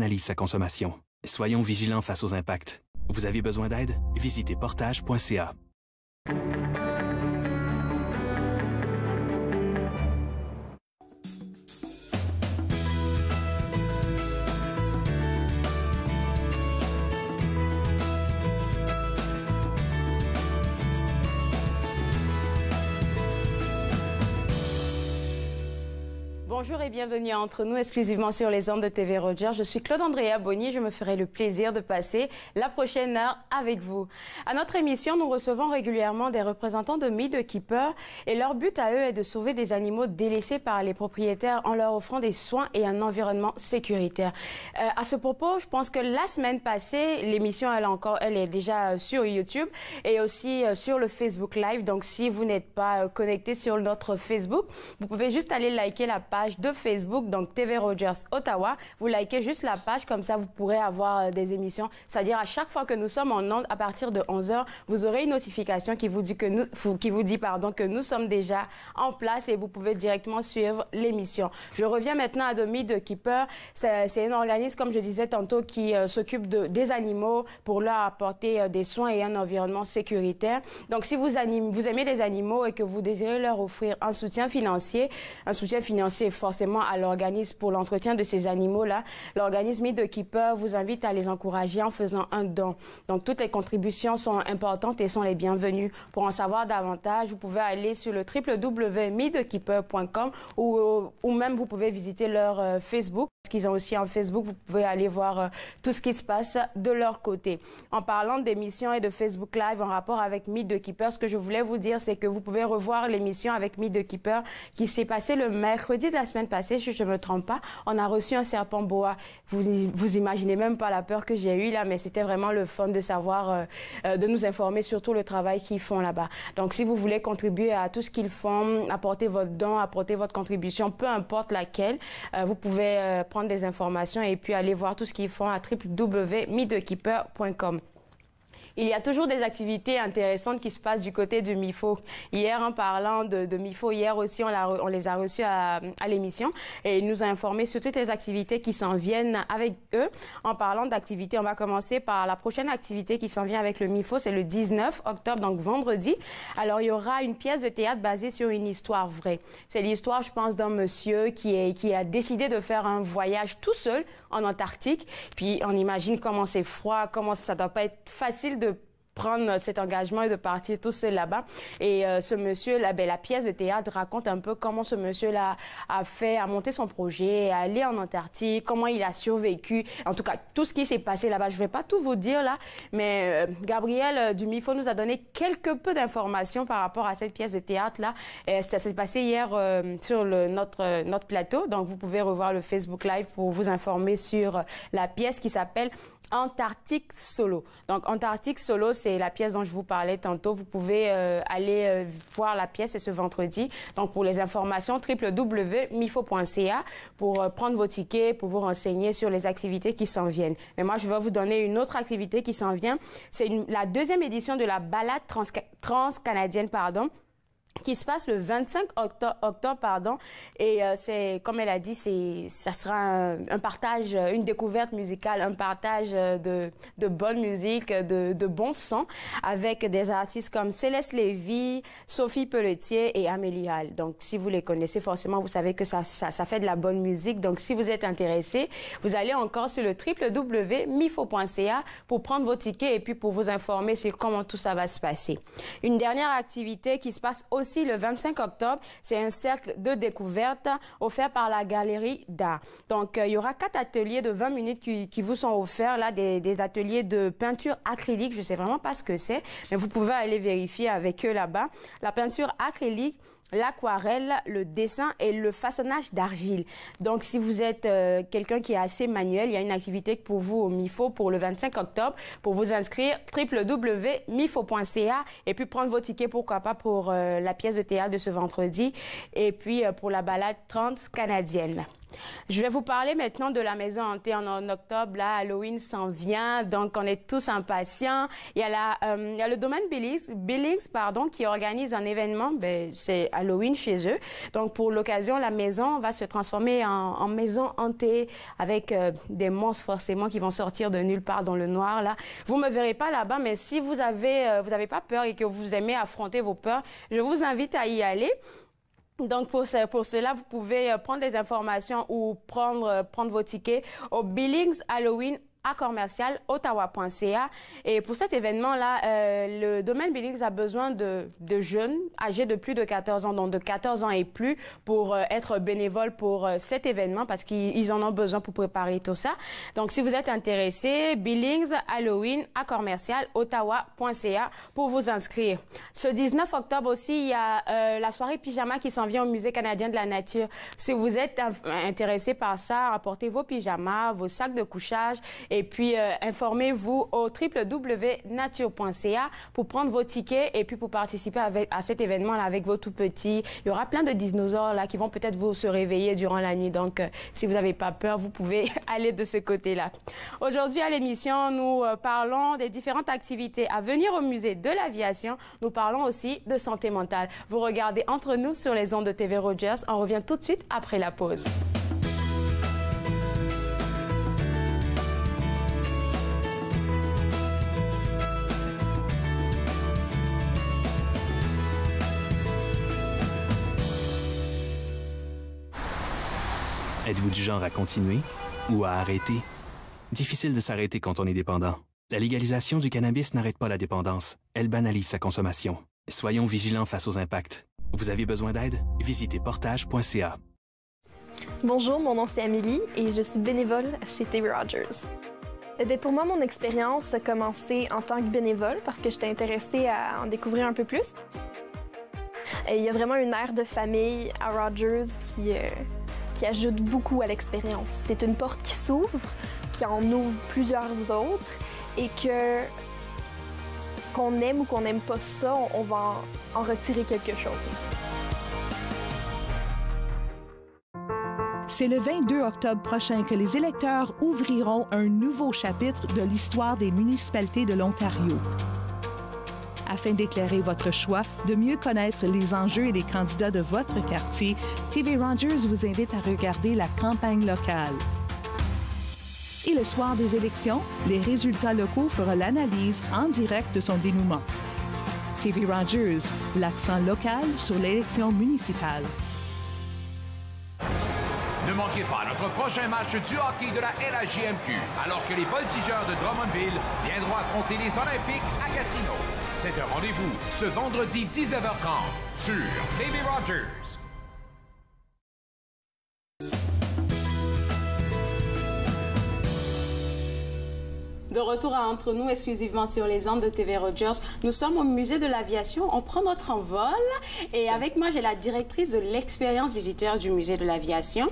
analyse sa consommation. Soyons vigilants face aux impacts. Vous avez besoin d'aide? Visitez portage.ca. Bonjour et bienvenue à Entre nous, exclusivement sur les ondes de TV Roger. Je suis Claude-Andrea Bonny, je me ferai le plaisir de passer la prochaine heure avec vous. À notre émission, nous recevons régulièrement des représentants de Meat the Keeper et leur but à eux est de sauver des animaux délaissés par les propriétaires en leur offrant des soins et un environnement sécuritaire. À ce propos, je pense que la semaine passée, l'émission elle est déjà sur YouTube et aussi sur le Facebook Live. Donc si vous n'êtes pas connecté sur notre Facebook, vous pouvez juste aller liker la page de Facebook, donc TV Rogers Ottawa. Vous likez juste la page, comme ça vous pourrez avoir des émissions. C'est-à-dire à chaque fois que nous sommes en ondes, à partir de 11h, vous aurez une notification qui vous dit que nous sommes déjà en place et vous pouvez directement suivre l'émission. Je reviens maintenant à Meat the Keeper. C'est un organisme, comme je disais tantôt, qui s'occupe des animaux pour leur apporter des soins et un environnement sécuritaire. Donc si vous aimez les animaux et que vous désirez leur offrir un soutien financier forcément à l'organisme pour l'entretien de ces animaux-là, l'organisme Meat the Keeper vous invite à les encourager en faisant un don. Donc, toutes les contributions sont importantes et sont les bienvenues. Pour en savoir davantage, vous pouvez aller sur le www.meatthekeeper.com ou même vous pouvez visiter leur Facebook. Parce qu'ils ont aussi un Facebook, vous pouvez aller voir tout ce qui se passe de leur côté. En parlant d'émissions et de Facebook Live en rapport avec Meat the Keeper, ce que je voulais vous dire, c'est que vous pouvez revoir l'émission avec Meat the Keeper qui s'est passée le mercredi de la semaine passée, si je ne me trompe pas. On a reçu un serpent boa. Vous imaginez même pas la peur que j'ai eue là, mais c'était vraiment le fun de savoir, de nous informer sur tout le travail qu'ils font là-bas. Donc, si vous voulez contribuer à tout ce qu'ils font, apporter votre don, apporter votre contribution, peu importe laquelle, vous pouvez prendre des informations et puis aller voir tout ce qu'ils font à www.meatthekeeper.com. Il y a toujours des activités intéressantes qui se passent du côté du MIFO. Hier, en parlant de MIFO, hier aussi, on les a reçus à l'émission et il nous a informé sur toutes les activités qui s'en viennent avec eux. En parlant d'activités, on va commencer par la prochaine activité qui s'en vient avec le MIFO, c'est le 19 octobre, donc vendredi. Alors, il y aura une pièce de théâtre basée sur une histoire vraie. C'est l'histoire, je pense, d'un monsieur qui a décidé de faire un voyage tout seul en Antarctique. Puis, on imagine comment c'est froid, comment ça doit pas être facile de prendre cet engagement et de partir tout seul là-bas. Et ce monsieur-là, la pièce de théâtre raconte un peu comment ce monsieur-là a monté son projet, à aller en Antarctique, comment il a survécu. En tout cas, tout ce qui s'est passé là-bas. Je vais pas tout vous dire là, mais Gabriel du MIFO nous a donné quelque peu d'informations par rapport à cette pièce de théâtre-là. Ça s'est passé hier sur notre plateau. Donc, vous pouvez revoir le Facebook Live pour vous informer sur la pièce qui s'appelle Antarctique Solo. Donc, Antarctique Solo, c'est la pièce dont je vous parlais tantôt. Vous pouvez aller voir la pièce, c'est ce vendredi. Donc, pour les informations, www.mifo.ca pour prendre vos tickets, pour vous renseigner sur les activités qui s'en viennent. Mais moi, je vais vous donner une autre activité qui s'en vient. C'est la deuxième édition de la balade transcanadienne, qui se passe le 25 octobre, et c'est, comme elle a dit, ça sera un partage, une découverte musicale, un partage de bonne musique, de bons sons, avec des artistes comme Céleste Lévy, Sophie Pelletier et Amélie Hall. Donc, si vous les connaissez, forcément, vous savez que ça fait de la bonne musique. Donc, si vous êtes intéressé, vous allez encore sur le www.mifo.ca pour prendre vos tickets et puis pour vous informer sur comment tout ça va se passer. Une dernière activité qui se passe aussi le 25 octobre, c'est un cercle de découverte offert par la Galerie d'Art. Donc, il y aura 4 ateliers de 20 minutes qui vous sont offerts, là, des ateliers de peinture acrylique. Je sais vraiment pas ce que c'est, mais vous pouvez aller vérifier avec eux là-bas. La peinture acrylique, l'aquarelle, le dessin et le façonnage d'argile. Donc, si vous êtes quelqu'un qui est assez manuel, il y a une activité pour vous au MIFO pour le 25 octobre. Pour vous inscrire, www.mifo.ca et puis prendre vos tickets, pourquoi pas, pour la pièce de théâtre de ce vendredi et puis pour la balade transcanadienne. Je vais vous parler maintenant de la maison hantée en octobre. Là, Halloween s'en vient, donc on est tous impatients. Il y a le domaine Billings, qui organise un événement. C'est Halloween chez eux. Donc pour l'occasion, la maison va se transformer en maison hantée avec des monstres forcément qui vont sortir de nulle part dans le noir. Là, vous me verrez pas là-bas, mais si vous avez pas peur et que vous aimez affronter vos peurs, je vous invite à y aller. Donc, pour cela, vous pouvez prendre des informations ou prendre vos tickets au Billings Halloween à commercial ottawa.ca. Et pour cet événement-là, le domaine Billings a besoin de jeunes âgés de plus de 14 ans, donc de 14 ans et plus, pour être bénévoles pour cet événement parce qu'ils en ont besoin pour préparer tout ça. Donc, si vous êtes intéressé, Billings Halloween à commercial ottawa.ca pour vous inscrire. Ce 19 octobre aussi, il y a la soirée pyjama qui s'en vient au Musée canadien de la nature. Si vous êtes intéressé par ça, apportez vos pyjamas, vos sacs de couchage. Et puis, informez-vous au www.nature.ca pour prendre vos tickets et puis pour participer à cet événement-là avec vos tout-petits. Il y aura plein de dinosaures là qui vont peut-être vous se réveiller durant la nuit. Donc, si vous n'avez pas peur, vous pouvez aller de ce côté-là. Aujourd'hui, à l'émission, nous parlons des différentes activités à venir au musée de l'aviation. Nous parlons aussi de santé mentale. Vous regardez Entre nous sur les ondes de TV Rogers. On revient tout de suite après la pause. Êtes-vous du genre à continuer ou à arrêter? Difficile de s'arrêter quand on est dépendant. La légalisation du cannabis n'arrête pas la dépendance. Elle banalise sa consommation. Soyons vigilants face aux impacts. Vous avez besoin d'aide? Visitez portage.ca. Bonjour, mon nom c'est Amélie et je suis bénévole chez TV Rogers. Pour moi, mon expérience a commencé en tant que bénévole parce que j'étais intéressée à en découvrir un peu plus. Il y a vraiment une aire de famille à Rogers qui ajoute beaucoup à l'expérience. C'est une porte qui s'ouvre, qui en ouvre plusieurs autres et qu'on aime ou qu'on n'aime pas ça, on va en retirer quelque chose. C'est le 22 octobre prochain que les électeurs ouvriront un nouveau chapitre de l'histoire des municipalités de l'Ontario. Afin d'éclairer votre choix, de mieux connaître les enjeux et les candidats de votre quartier, TV Rogers vous invite à regarder la campagne locale. Et le soir des élections, les résultats locaux feront l'analyse en direct de son dénouement. TV Rogers, l'accent local sur l'élection municipale. Ne manquez pas notre prochain match du hockey de la LHJMQ, alors que les Voltigeurs de Drummondville viendront affronter les Olympiques à Gatineau. C'est un rendez-vous ce vendredi 19h30 sur TV Rogers. De retour à Entre nous, exclusivement sur les ondes de TV Rogers. Nous sommes au musée de l'aviation. On prend notre envol. Et avec moi, j'ai la directrice de l'expérience visiteur du musée de l'aviation.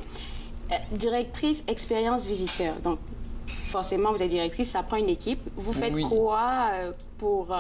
Directrice expérience visiteur. Donc, forcément, vous êtes directrice, ça prend une équipe. Vous faites quoi pour...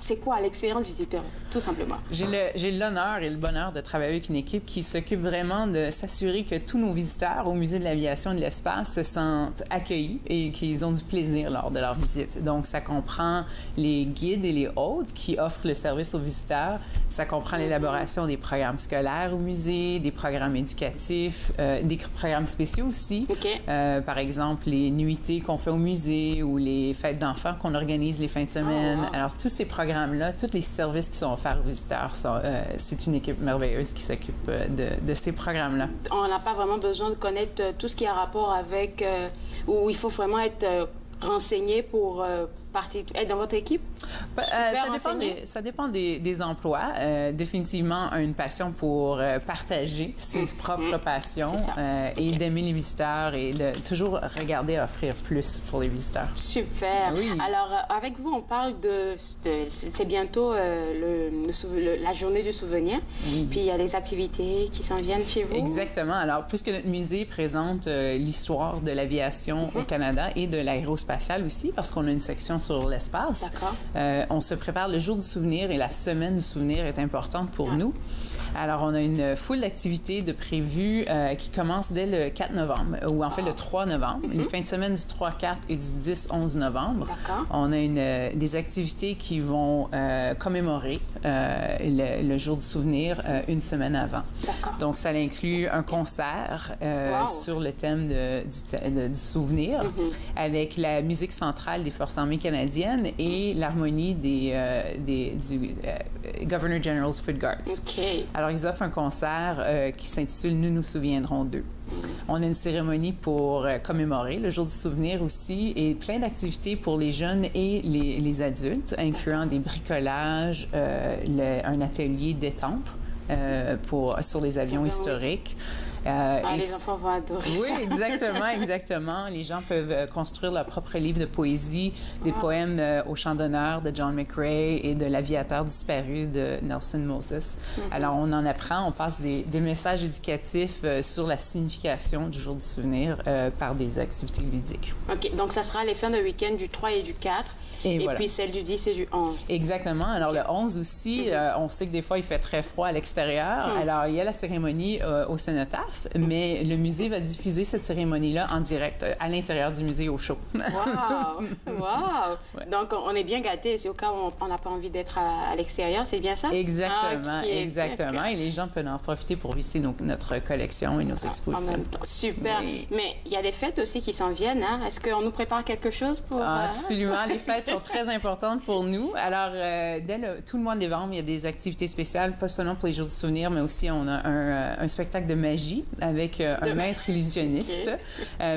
c'est quoi l'expérience visiteur, tout simplement? J'ai l'honneur et le bonheur de travailler avec une équipe qui s'occupe vraiment de s'assurer que tous nos visiteurs au Musée de l'aviation et de l'espace se sentent accueillis et qu'ils ont du plaisir lors de leur visite. Donc, ça comprend les guides et les hôtes qui offrent le service aux visiteurs. Ça comprend l'élaboration des programmes scolaires au musée, des programmes éducatifs, des programmes spéciaux aussi. Par exemple, les nuitées qu'on fait au musée ou les fêtes d'enfants qu'on organise les fins de semaine. Alors, tous ces programmes-là, tous les services qui sont offerts aux visiteurs, c'est une équipe merveilleuse qui s'occupe de ces programmes-là. On n'a pas vraiment besoin de connaître tout ce qui a rapport avec... où il faut vraiment être renseigné pour être dans votre équipe? Ça dépend des emplois. Définitivement, une passion pour partager ses propres passions et d'aimer les visiteurs et de toujours regarder offrir plus pour les visiteurs. Super. Oui. Alors, avec vous, on parle c'est bientôt la journée du souvenir. Oui. Puis, il y a des activités qui s'en viennent chez vous. Exactement. Alors, puisque notre musée présente l'histoire de l'aviation au Canada et de l'aérospatiale aussi, parce qu'on a une section sur l'espace. On se prépare le jour du souvenir et la semaine du souvenir est importante pour nous. Alors, on a une foule d'activités de prévues qui commencent dès le 4 novembre, ou en fait le 3 novembre, les fins de semaine du 3-4 et du 10-11 novembre. On a des activités qui vont commémorer le jour du souvenir une semaine avant. Donc, ça inclut un concert sur le thème du souvenir, avec la musique centrale des Forces armées canadiennes et l'harmonie du Governor General's Foot Guards. Alors, ils offrent un concert qui s'intitule « Nous nous souviendrons d'eux ». On a une cérémonie pour commémorer le jour du souvenir aussi et plein d'activités pour les jeunes et les adultes, incluant des bricolages, un atelier d'étampes sur les avions historiques. Les enfants vont adorer ça. Oui, exactement, exactement. Les gens peuvent construire leur propre livre de poésie, des poèmes au chant d'honneur de John McCrae et de L'aviateur disparu de Nelson Moses. Alors, on en apprend, on passe des messages éducatifs sur la signification du jour du souvenir par des activités ludiques. OK, donc ça sera les fins de week-end du 3 et du 4. Et voilà. Puis celle du 10 et du 11. Exactement. Alors, le 11 aussi, on sait que des fois, il fait très froid à l'extérieur. Alors, il y a la cérémonie au Cénotaphe, mais le musée va diffuser cette cérémonie-là en direct à l'intérieur du musée au chaud. Wow! Wow! Ouais. Donc, on est bien gâtés. C'est au cas où on n'a pas envie d'être à l'extérieur, c'est bien ça? Exactement, exactement. Et les gens peuvent en profiter pour visiter notre collection et nos expositions. En même temps. Super. Oui. Mais il y a des fêtes aussi qui s'en viennent. Hein? Est-ce qu'on nous prépare quelque chose pour... Absolument. Les fêtes sont très importantes pour nous. Alors, dès tout le mois de novembre, il y a des activités spéciales, pas seulement pour les jours du souvenir, mais aussi on a un spectacle de magie avec un maître illusionniste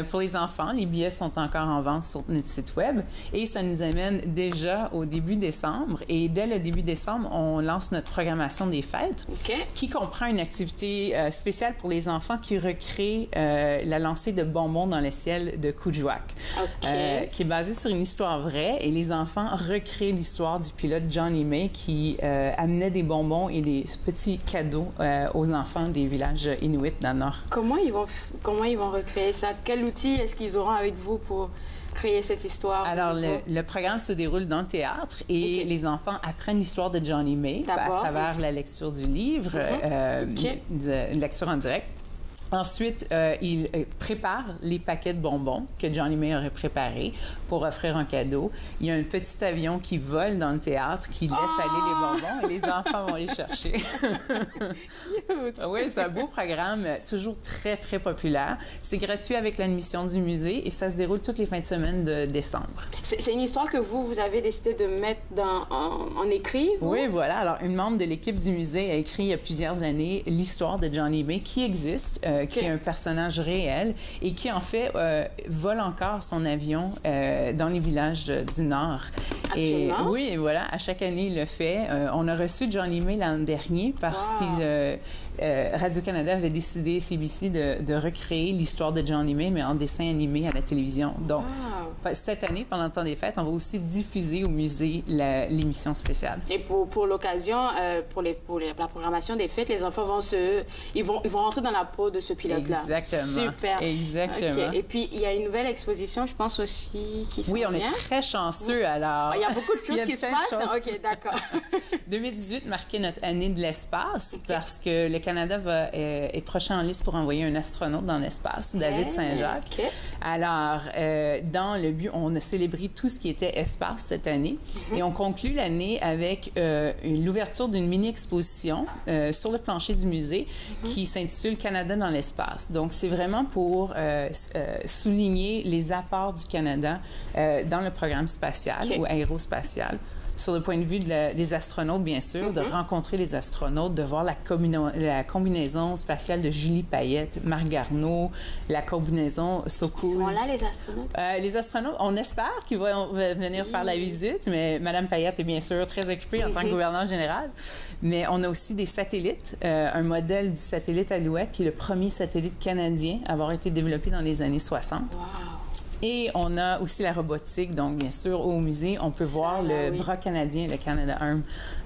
pour les enfants. Les billets sont encore en vente sur notre site web et ça nous amène déjà au début décembre. Et dès le début décembre, on lance notre programmation des fêtes qui comprend une activité spéciale pour les enfants qui recrée la lancée de bonbons dans le ciel de Kuujjuaq, qui est basée sur une histoire vraie. Et les enfants recréent l'histoire du pilote Johnny May qui amenait des bonbons et des petits cadeaux aux enfants des villages inuits dans le Nord. Comment ils vont recréer ça? Quel outil est-ce qu'ils auront avec vous pour créer cette histoire? Alors, le programme se déroule dans le théâtre et les enfants apprennent l'histoire de Johnny May à travers la lecture du livre, lecture en direct. Ensuite, il prépare les paquets de bonbons que Johnny May aurait préparés pour offrir en cadeau. Il y a un petit avion qui vole dans le théâtre, qui laisse aller les bonbons et les enfants vont les chercher. Oui, c'est un beau programme, toujours très, très populaire. C'est gratuit avec l'admission du musée et ça se déroule toutes les fins de semaine de décembre. C'est une histoire que vous avez décidé de mettre en écrit, vous? Oui, voilà. Alors, une membre de l'équipe du musée a écrit il y a plusieurs années l'histoire de Johnny May qui existe, qui est un personnage réel et qui, en fait, vole encore son avion dans les villages du Nord. Absolument. Et oui, voilà, à chaque année, il le fait. On a reçu Johnny May l'an dernier parce que Radio-Canada avait décidé, CBC, de recréer l'histoire de Johnny May, mais en dessin animé à la télévision. Donc, cette année, pendant le temps des fêtes, on va aussi diffuser au musée l'émission spéciale. Et pour l'occasion, pour la programmation des fêtes, les enfants vont rentrer dans la peau de ce pilote-là. Exactement. Super. Exactement. Et puis, il y a une nouvelle exposition, je pense aussi, qui s'en vient. Oui, on est très chanceux, alors. Il y a beaucoup de choses qui se passent. OK, d'accord. 2018 marquait notre année de l'espace parce que le Canada est prochain en liste pour envoyer un astronaute dans l'espace, David Saint-Jacques. Alors, dans le but, on a célébré tout ce qui était espace cette année et on conclut l'année avec l'ouverture d'une mini-exposition sur le plancher du musée qui s'intitule Canada dans l'espace. Donc, c'est vraiment pour souligner les apports du Canada dans le programme spatial ou aérospatial. Sur le point de vue des astronautes, bien sûr, de rencontrer les astronautes, de voir la combinaison spatiale de Julie Payette, Marc Garneau, la combinaison So-Cool. Ils sont là, les astronautes? Les astronautes, on espère qu'ils vont venir faire la visite, mais Mme Payette est bien sûr très occupée en tant que gouverneure générale. Mais on a aussi des satellites, un modèle du satellite Alouette, qui est le premier satellite canadien à avoir été développé dans les années 60. Wow. Et on a aussi la robotique. Donc, bien sûr, au musée, on peut voir le bras canadien, le Canadarm,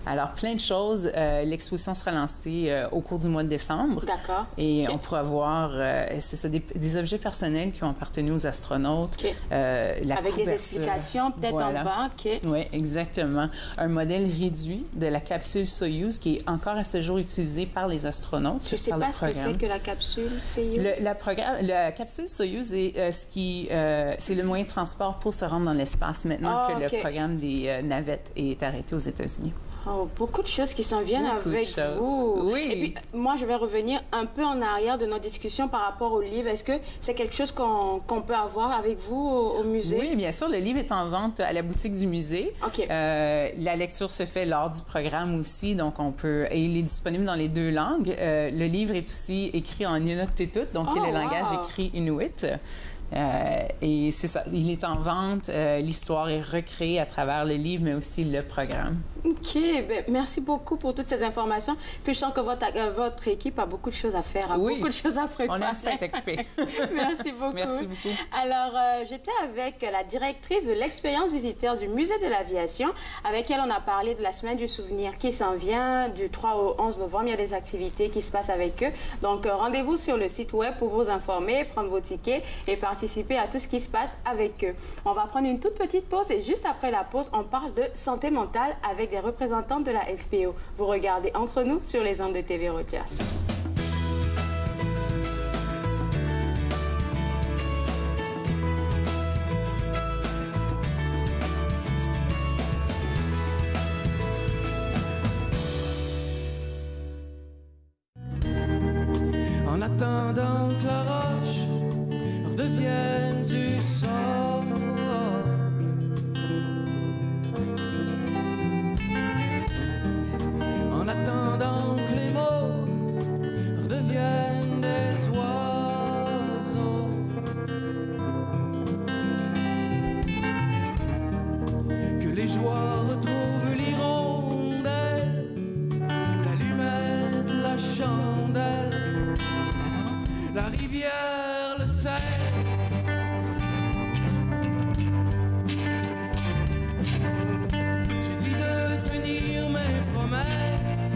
Alors, plein de choses. L'exposition sera lancée au cours du mois de décembre. D'accord. Et on pourra voir, c'est ça, des objets personnels qui ont appartenu aux astronautes. Avec des explications peut-être en bas. Oui, exactement. Un modèle réduit de la capsule Soyouz qui est encore à ce jour utilisée par les astronautes. Je ne sais pas ce que c'est que la capsule Soyouz. La capsule Soyouz est c'est le moyen de transport pour se rendre dans l'espace maintenant que le programme des navettes est arrêté aux États-Unis. Oh, beaucoup de choses qui s'en viennent avec vous. Oui. Et puis, moi, je vais revenir un peu en arrière de notre discussion par rapport au livre. Est-ce que c'est quelque chose qu'on peut avoir avec vous au musée? Oui, bien sûr. Le livre est en vente à la boutique du musée. OK. La lecture se fait lors du programme aussi, donc et il est disponible dans les 2 langues. Le livre est aussi écrit en Inuktitut, donc qui est le langage écrit inuit. Et c'est ça, il est en vente. L'histoire est recréée à travers le livre, mais aussi le programme. OK. Bien, merci beaucoup pour toutes ces informations. Puis je sens que votre équipe a beaucoup de choses à faire, beaucoup de choses à préparer. On a ça à t'occuper. Merci beaucoup. Merci beaucoup. Alors, j'étais avec la directrice de l'expérience visiteur du Musée de l'Aviation, avec elle on a parlé de la Semaine du souvenir qui s'en vient du 3 au 11 novembre. Il y a des activités qui se passent avec eux. Donc, rendez-vous sur le site web pour vous informer, prendre vos tickets et participer à tout ce qui se passe avec eux. On va prendre une toute petite pause et juste après la pause, on parle de santé mentale avec des représentants de la SPO. Vous regardez Entre nous sur les ondes de TV Rogers. En attendant que la roche redevienne du sol, en attendant que les mots redeviennent des oiseaux, que les joies retrouvent l'hirondelle, l'allumette, la chandelle, la rivière, le sel. Tu dis de tenir mes promesses,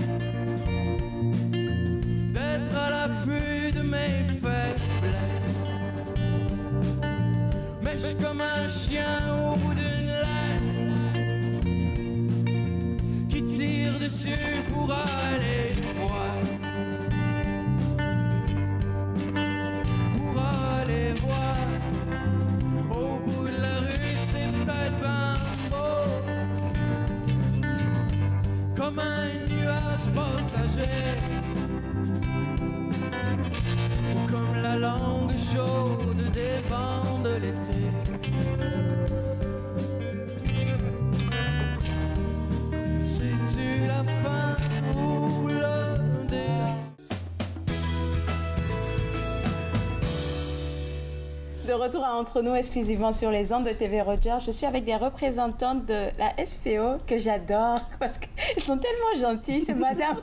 d'être à l'affût de mes faiblesses. Mais je suis comme un chien au bout d'une laisse qui tire dessus pour aller voir. Au bout de la rue, c'est peut-être ben beau, comme un nuage passager, ou comme la langue chaude des vents de l'été. C'est-tu la fin ou le début? De retour à Entre nous, exclusivement sur les ondes de TV Rogers. Je suis avec des représentantes de la SPO que j'adore parce qu'ils sont tellement gentils, ces madames.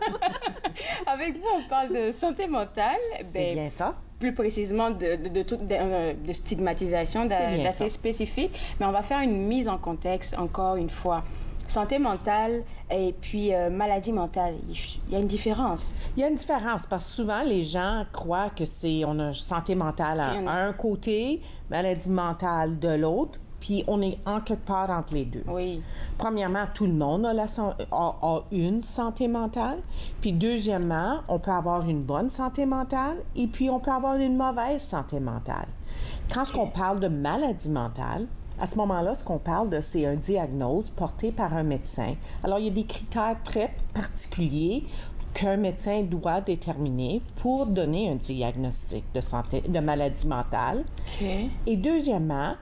Avec vous, on parle de santé mentale. C'est bien ça. Plus précisément de stigmatisation, d'assez spécifique. Mais on va faire une mise en contexte, encore une fois. Santé mentale et puis maladie mentale, il y a une différence. Il y a une différence parce que souvent, les gens croient que on a santé mentale à un côté, maladie mentale de l'autre, puis on est en quelque part entre les deux. Oui. Premièrement, tout le monde a une santé mentale. Puis deuxièmement, on peut avoir une bonne santé mentale et puis on peut avoir une mauvaise santé mentale. Quand on parle de maladie mentale, à ce moment-là, ce qu'on parle de, c'est un diagnose porté par un médecin. Alors, il y a des critères très particuliers qu'un médecin doit déterminer pour donner un diagnostic de maladie mentale. Okay. Et deuxièmement,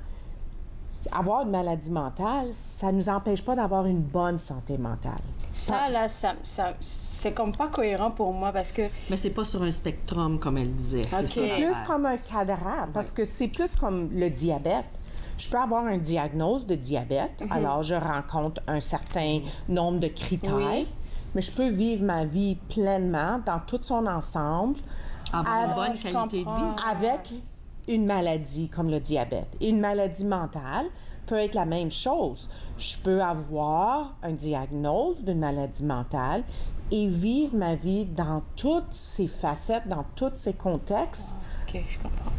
avoir une maladie mentale, ça ne nous empêche pas d'avoir une bonne santé mentale. Ça, là, c'est comme pas cohérent pour moi parce que... Mais c'est pas sur un spectrum, comme elle disait. Okay. C'est plus comme un cadran, parce que c'est plus comme le diabète. Je peux avoir un diagnose de diabète, alors je rencontre un certain nombre de critères, mais je peux vivre ma vie pleinement dans tout son ensemble. Avoir une bonne qualité de vie. Avec une maladie comme le diabète. Et une maladie mentale peut être la même chose. Je peux avoir une diagnose d'une maladie mentale et vivre ma vie dans toutes ses facettes, dans tous ses contextes. OK, je comprends.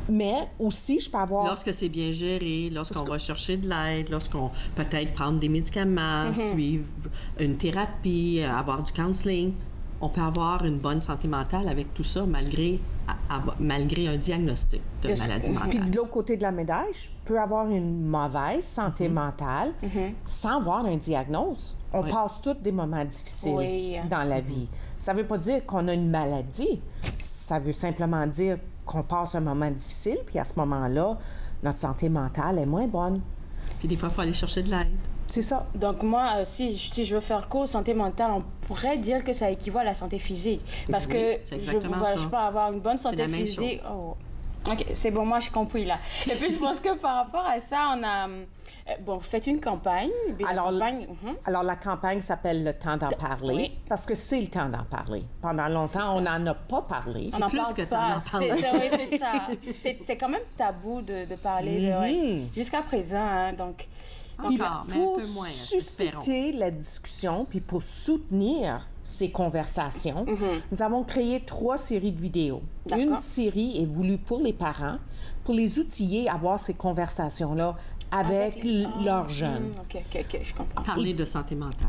Mais aussi, je peux avoir... Lorsque c'est bien géré, lorsqu'on va chercher de l'aide, lorsqu'on peut-être prendre des médicaments, suivre une thérapie, avoir du counseling, on peut avoir une bonne santé mentale avec tout ça malgré un diagnostic de maladie mentale. Puis de l'autre côté de la médaille, je peux avoir une mauvaise santé mentale sans avoir un diagnose. On passe tous des moments difficiles dans la vie. Ça ne veut pas dire qu'on a une maladie. Ça veut simplement dire qu'on passe un moment difficile, puis à ce moment-là, notre santé mentale est moins bonne. Puis des fois, il faut aller chercher de l'aide. C'est ça. Donc moi, si je veux faire cours santé mentale, on pourrait dire que ça équivaut à la santé physique. Parce que je peux avoir une bonne santé physique. Oh. OK, c'est bon, moi, je compris là. Et puis, je pense que par rapport à ça, on a... Bon, vous faites une campagne. Alors, la campagne s'appelle « Le temps d'en parler », parce que c'est le temps d'en parler. Pendant longtemps, on n'en a pas parlé. C'est plus que temps d'en parler. Oui, c'est ça. C'est quand même tabou de parler jusqu'à présent. Hein, donc pour susciter la discussion, puis pour soutenir ces conversations, nous avons créé 3 séries de vidéos. Une série est voulue pour les parents, pour les outiller à avoir ces conversations-là avec leurs jeunes. OK, je comprends. Parler de santé mentale.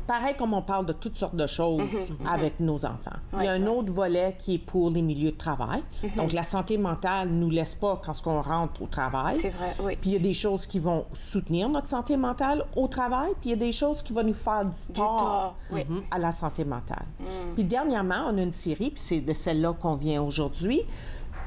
Pareil comme on parle de toutes sortes de choses avec nos enfants. Il y a un autre volet qui est pour les milieux de travail. Donc, la santé mentale ne nous laisse pas quand on rentre au travail. C'est vrai, oui. Puis, il y a des choses qui vont soutenir notre santé mentale au travail, puis il y a des choses qui vont nous faire du tort à la santé mentale. Puis, dernièrement, on a une série, puis c'est de celle-là qu'on vient aujourd'hui,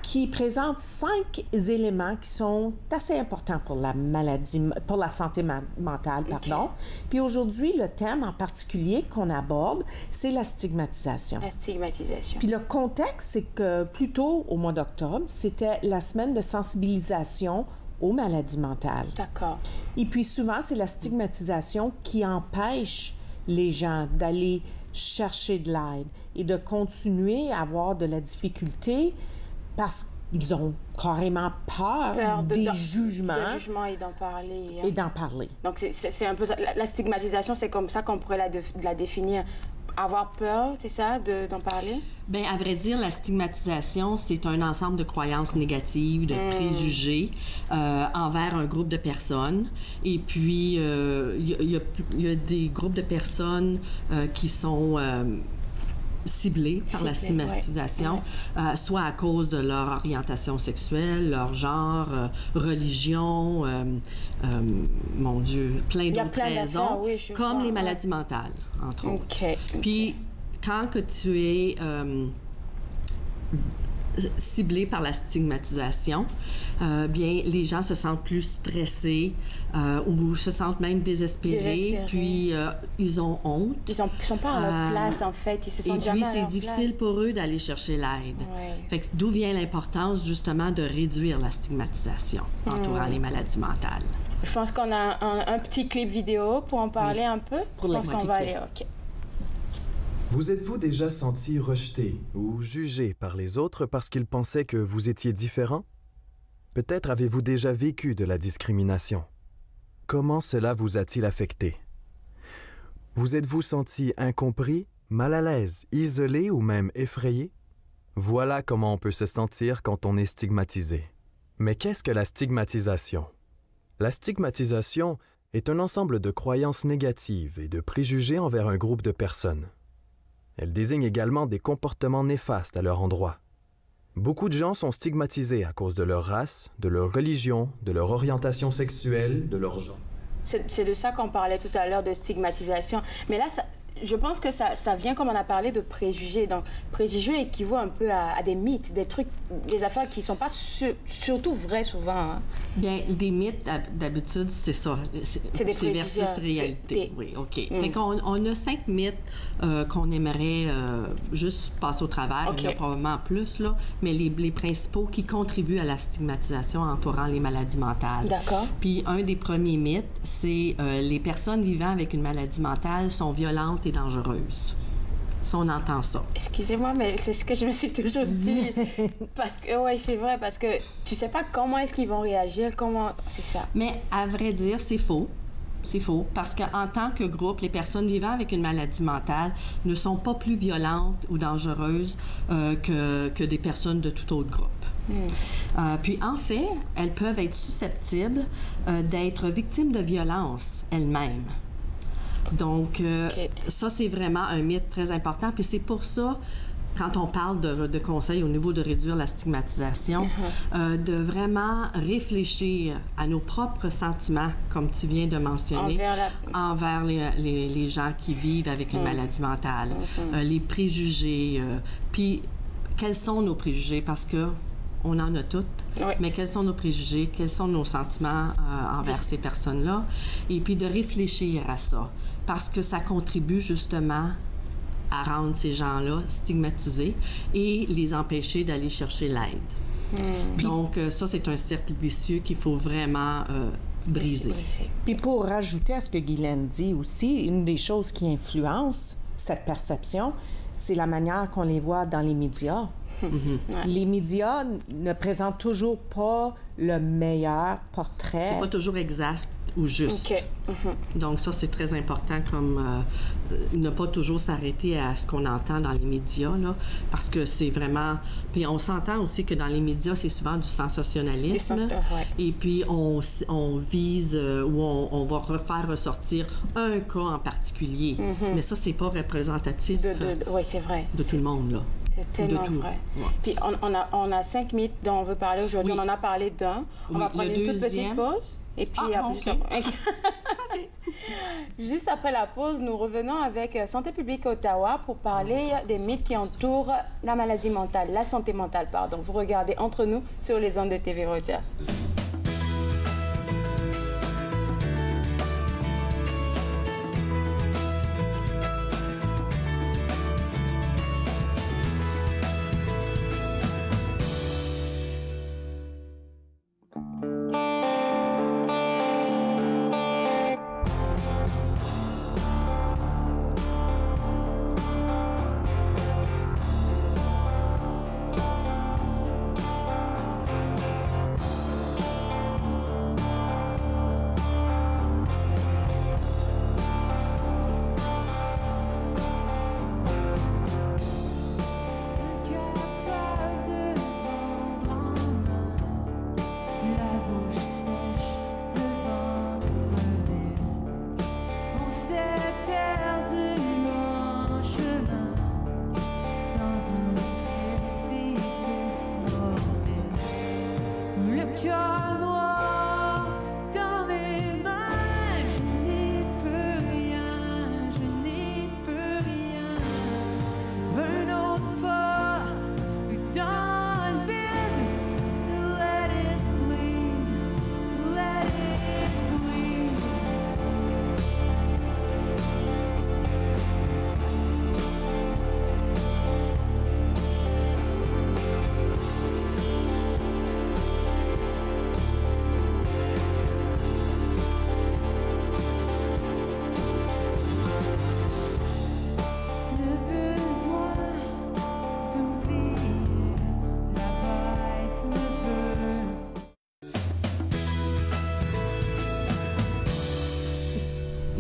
qui présente 5 éléments qui sont assez importants pour la santé mentale, pardon. Puis aujourd'hui, le thème en particulier qu'on aborde, c'est la stigmatisation. La stigmatisation. Puis le contexte, c'est que plus tôt, au mois d'octobre, c'était la semaine de sensibilisation aux maladies mentales. D'accord. Et puis souvent, c'est la stigmatisation qui empêche les gens d'aller chercher de l'aide et de continuer à avoir de la difficulté parce qu'ils ont carrément peur des jugements. De jugements et d'en parler. Et d'en parler. Donc, c'est un peu ça. La stigmatisation, c'est comme ça qu'on pourrait la définir. Avoir peur, c'est ça, d'en parler? Bien, à vrai dire, la stigmatisation, c'est un ensemble de croyances négatives, de préjugés envers un groupe de personnes. Et puis, il y a des groupes de personnes qui sont... ciblés par la stigmatisation, soit à cause de leur orientation sexuelle, leur genre, religion, mon Dieu, plein d'autres raisons, comme les maladies mentales, entre autres. Puis, quand que tu es ciblé par la stigmatisation, bien, les gens se sentent plus stressés ou se sentent même désespérés. Puis ils ont honte. Ils sont pas à leur place, en fait. Ils se sentent jamais à leur place. Et puis, c'est difficile pour eux d'aller chercher l'aide. Fait que d'où vient l'importance, justement, de réduire la stigmatisation entourant les maladies mentales. Je pense qu'on a un petit clip vidéo pour en parler un peu. Pour l'expliquer. OK. Vous êtes-vous déjà senti rejeté ou jugé par les autres parce qu'ils pensaient que vous étiez différent? Peut-être avez-vous déjà vécu de la discrimination. Comment cela vous a-t-il affecté? Vous êtes-vous senti incompris, mal à l'aise, isolé ou même effrayé? Voilà comment on peut se sentir quand on est stigmatisé. Mais qu'est-ce que la stigmatisation? La stigmatisation est un ensemble de croyances négatives et de préjugés envers un groupe de personnes. Elle désigne également des comportements néfastes à leur endroit. Beaucoup de gens sont stigmatisés à cause de leur race, de leur religion, de leur orientation sexuelle, de leur genre. C'est de ça qu'on parlait tout à l'heure, de stigmatisation. Mais là, je pense que ça vient, comme on a parlé, de préjugés. Donc, préjugés équivaut un peu à des mythes, des trucs, des affaires qui ne sont pas surtout vraies souvent. Hein. Bien, des mythes, d'habitude, c'est ça. C'est des préjugés. C'est versus réalité. Oui, OK. Fait qu'on a 5 mythes qu'on aimerait juste passer au travers. Il y en a probablement plus, là. Mais les principaux qui contribuent à la stigmatisation entourant les maladies mentales. D'accord. Puis, un des premiers mythes, c'est les personnes vivant avec une maladie mentale sont violentes et dangereuses. si on entend ça. Excusez-moi, mais c'est ce que je me suis toujours dit. Parce que, oui, c'est vrai, parce que tu sais pas comment est-ce qu'ils vont réagir, comment... C'est ça. Mais à vrai dire, c'est faux. C'est faux, parce qu'en tant que groupe, les personnes vivant avec une maladie mentale ne sont pas plus violentes ou dangereuses que des personnes de tout autre groupe. Puis, en fait, elles peuvent être susceptibles d'être victimes de violences elles-mêmes. Donc, ça, c'est vraiment un mythe très important. Puis c'est pour ça, quand on parle de conseils au niveau de réduire la stigmatisation, de vraiment réfléchir à nos propres sentiments, comme tu viens de mentionner, envers les gens qui vivent avec une maladie mentale, les préjugés. Puis, quels sont nos préjugés? Parce que on en a toutes, mais quels sont nos préjugés, quels sont nos sentiments envers ces personnes-là, et puis de réfléchir à ça, parce que ça contribue justement à rendre ces gens-là stigmatisés et les empêcher d'aller chercher l'aide. Donc, ça, c'est un cercle vicieux qu'il faut vraiment briser. Puis pour rajouter à ce que Guylaine dit aussi, une des choses qui influence cette perception, c'est la manière qu'on les voit dans les médias. Les médias ne présentent toujours pas le meilleur portrait. C'est pas toujours exact ou juste. Donc ça, c'est très important, comme ne pas toujours s'arrêter à ce qu'on entend dans les médias, là, parce que c'est vraiment... Puis on s'entend aussi que dans les médias, c'est souvent du sensationnalisme. Et puis on vise ou on va refaire ressortir un cas en particulier. Mais ça, c'est pas représentatif c'est vrai. De tout le monde, là. C'est tellement vrai. Puis on a 5 mythes dont on veut parler aujourd'hui. On en a parlé d'un. On va prendre une toute petite pause. Et puis, juste après la pause, nous revenons avec Santé publique Ottawa pour parler des mythes qui entourent la maladie mentale, la santé mentale, pardon. Vous regardez Entre nous sur les ondes de TV Rogers.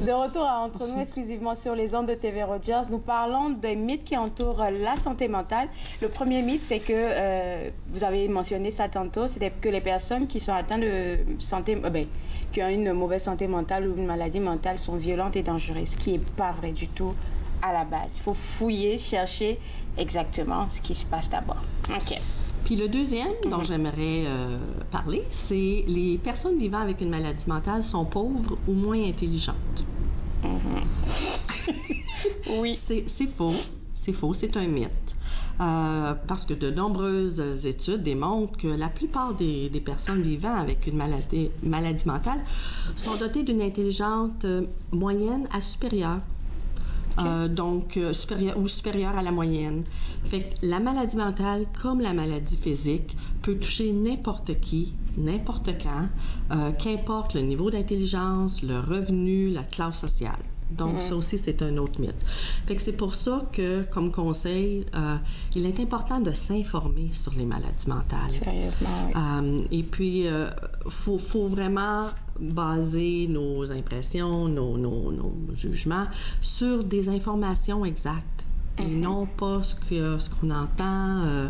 De retour à Entre nous, exclusivement sur les ondes de TV Rogers, nous parlons des mythes qui entourent la santé mentale. Le premier mythe, c'est que, vous avez mentionné ça tantôt, c'est que les personnes qui sont atteintes de santé, qui ont une mauvaise santé mentale ou une maladie mentale sont violentes et dangereuses, ce qui n'est pas vrai du tout à la base. Il faut fouiller, chercher exactement ce qui se passe d'abord. OK. Puis le deuxième dont j'aimerais parler, c'est les personnes vivant avec une maladie mentale sont pauvres ou moins intelligentes. Oui. C'est faux. C'est faux, c'est un mythe. Parce que de nombreuses études démontrent que la plupart des personnes vivant avec une maladie mentale sont dotées d'une intelligence moyenne à supérieure. Donc, supérieure à la moyenne. Fait que la maladie mentale, comme la maladie physique, peut toucher n'importe qui, n'importe quand, qu'importe le niveau d'intelligence, le revenu, la classe sociale. Donc, ça aussi, c'est un autre mythe. Fait que c'est pour ça que, comme conseil, il est important de s'informer sur les maladies mentales. Sérieusement, oui. Et puis, faut vraiment baser nos impressions, nos jugements sur des informations exactes. Et non pas ce qu'on entend.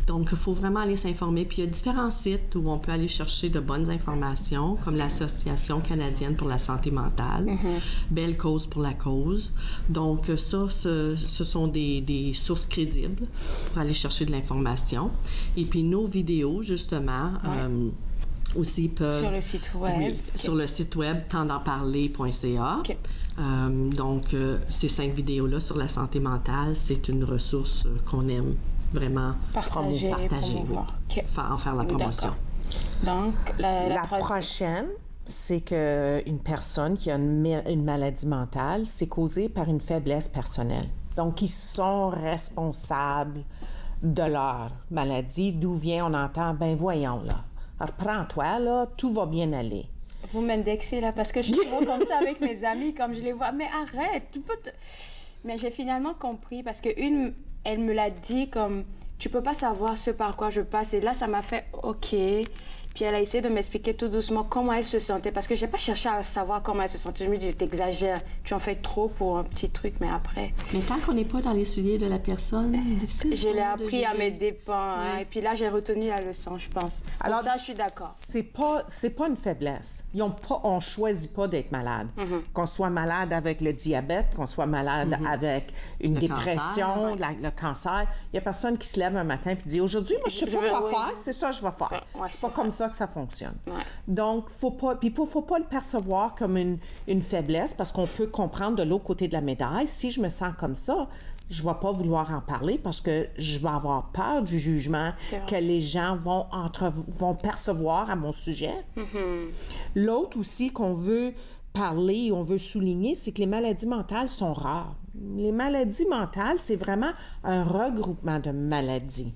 Donc, il faut vraiment aller s'informer. Puis, il y a différents sites où on peut aller chercher de bonnes informations, comme l'Association canadienne pour la santé mentale, Belle cause pour la cause. Donc, ça, ce sont des sources crédibles pour aller chercher de l'information. Et puis, nos vidéos, justement, aussi peuvent... Sur le site web. Oui, sur le site web tend'enparler.ca. Donc, ces 5 vidéos-là sur la santé mentale, c'est une ressource qu'on aime vraiment partager en faire la promotion. Donc, la prochaine, c'est qu'une personne qui a une maladie mentale, c'est causé par une faiblesse personnelle. Donc, ils sont responsables de leur maladie. D'où vient, on entend, ben voyons, là. Alors, prends-toi, là, tout va bien aller. Vous m'indexez, là, parce que je suis souvent comme ça avec mes amis, comme je les vois. Mais arrête, tu peux te... Mais j'ai finalement compris, parce qu'une, elle me l'a dit comme, tu peux pas savoir ce par quoi je passe. Et là, ça m'a fait, OK. Puis elle a essayé de m'expliquer tout doucement comment elle se sentait, parce que j'ai pas cherché à savoir comment elle se sentait. Je me dis, t'exagères, tu en fais trop pour un petit truc, mais après... Mais tant qu'on n'est pas dans les souliers de la personne, difficile. Je l'ai appris à mes dépens, hein, et puis là, j'ai retenu la leçon, je pense. Alors, pour ça, je suis d'accord. C'est pas une faiblesse. On choisit pas d'être malade. Qu'on soit malade avec le diabète, qu'on soit malade avec une dépression, le cancer. Il y a personne qui se lève un matin et dit, aujourd'hui, moi, je sais pas quoi faire, c'est ça que je vais faire. C'est pas comme ça que ça fonctionne. Donc, faut pas le percevoir comme une faiblesse, parce qu'on peut comprendre de l'autre côté de la médaille. Si je me sens comme ça, je vais pas vouloir en parler parce que je vais avoir peur du jugement que les gens vont percevoir à mon sujet. L'autre aussi qu'on veut parler, on veut souligner, c'est que les maladies mentales sont rares. Les maladies mentales, c'est vraiment un regroupement de maladies.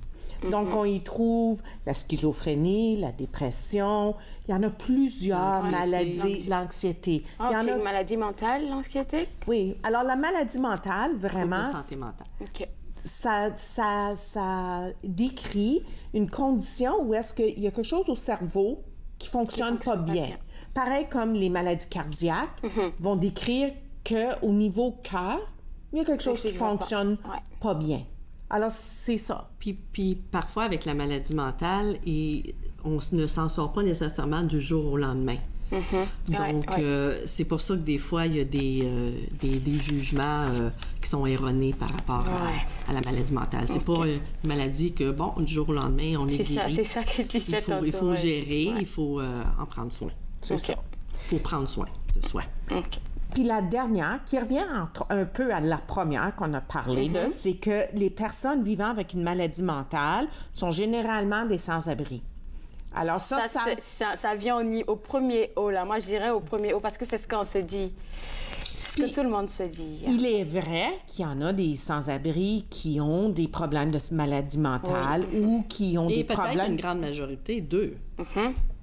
Donc, on y trouve la schizophrénie, la dépression. Il y en a plusieurs maladies. L'anxiété. C'est une maladie mentale, l'anxiété? Oui. Alors, la maladie mentale, vraiment... La santé mentale. OK. Ça décrit une condition où est-ce qu'il y a quelque chose au cerveau qui fonctionne pas bien. Pareil comme les maladies cardiaques vont décrire qu'au niveau cœur, il y a quelque chose qui fonctionne pas bien. Alors, c'est ça. Puis parfois, avec la maladie mentale, on ne s'en sort pas nécessairement du jour au lendemain. Donc, c'est pour ça que des fois, il y a des jugements qui sont erronés par rapport à la maladie mentale. C'est pas une maladie que, bon, du jour au lendemain, on est guéri. C'est ça qu'elle disait tantôt. Il faut gérer, il faut en prendre soin. C'est ça. Il faut prendre soin de soi. Puis la dernière, qui revient un peu à la première qu'on a parlé, c'est que les personnes vivant avec une maladie mentale sont généralement des sans-abri. Alors ça vient au premier haut, là. Moi, je dirais au premier haut, parce que c'est ce qu'on se dit. C'est ce que tout le monde se dit. Il est vrai qu'il y en a des sans-abri qui ont des problèmes de maladie mentale ou qui ont des problèmes... Et peut-être une grande majorité d'eux.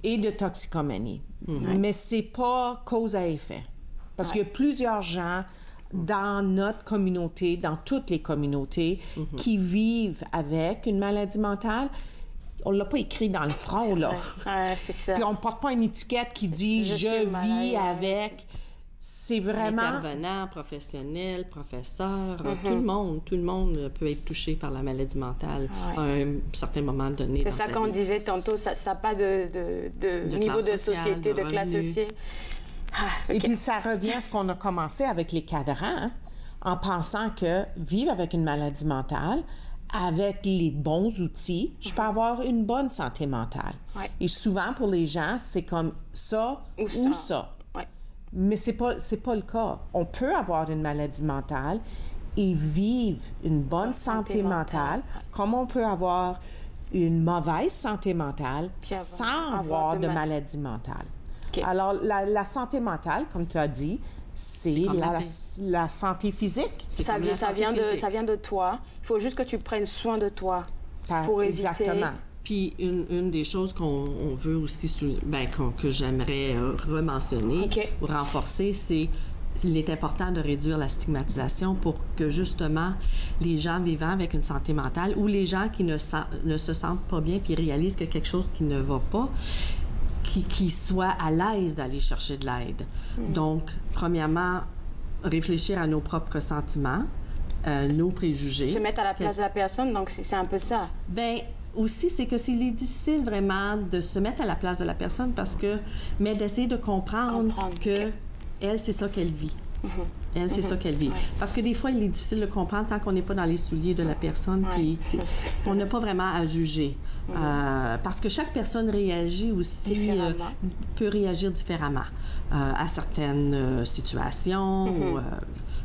Et de toxicomanie. Mais c'est pas cause à effet. Parce qu'il y a plusieurs gens dans notre communauté, dans toutes les communautés, qui vivent avec une maladie mentale. On ne l'a pas écrit dans le front, là. C'est ça. Puis on ne porte pas une étiquette qui dit « je vis avec ». C'est vraiment... Intervenants, professionnels, professeurs, tout le monde peut être touché par la maladie mentale à un certain moment donné. C'est ça qu'on disait tantôt, ça n'a pas de niveau de société, de classe sociale. Et puis, ça revient à ce qu'on a commencé avec les cadrans, en pensant que vivre avec une maladie mentale, avec les bons outils, je peux avoir une bonne santé mentale. Et souvent, pour les gens, c'est comme ça ou ça. Mais c'est pas le cas. On peut avoir une maladie mentale et vivre une bonne santé mentale, comme on peut avoir une mauvaise santé mentale sans avoir de maladie mentale. Alors, la santé mentale, comme tu as dit, c'est la santé physique. Ça vient de toi. Il faut juste que tu prennes soin de toi pour éviter... Exactement. Puis, une des choses qu'on veut aussi, que j'aimerais rementionner ou renforcer, c'est il est important de réduire la stigmatisation pour que, justement, les gens vivant avec une santé mentale ou les gens qui ne se sentent pas bien puis réalisent que quelque chose qui ne va pas, qui soient à l'aise d'aller chercher de l'aide. Donc, premièrement, réfléchir à nos propres sentiments, nos préjugés. Se mettre à la place de la personne, donc c'est un peu ça. Bien, aussi, c'est que c'est difficile vraiment de se mettre à la place de la personne mais d'essayer de comprendre que elle, c'est ça qu'elle vit. Elle, c'est ça qu'elle vit. Ouais. Parce que des fois, il est difficile de comprendre tant qu'on n'est pas dans les souliers de la personne, puis on n'a pas vraiment à juger. Parce que chaque personne réagit aussi, peut réagir différemment à certaines situations.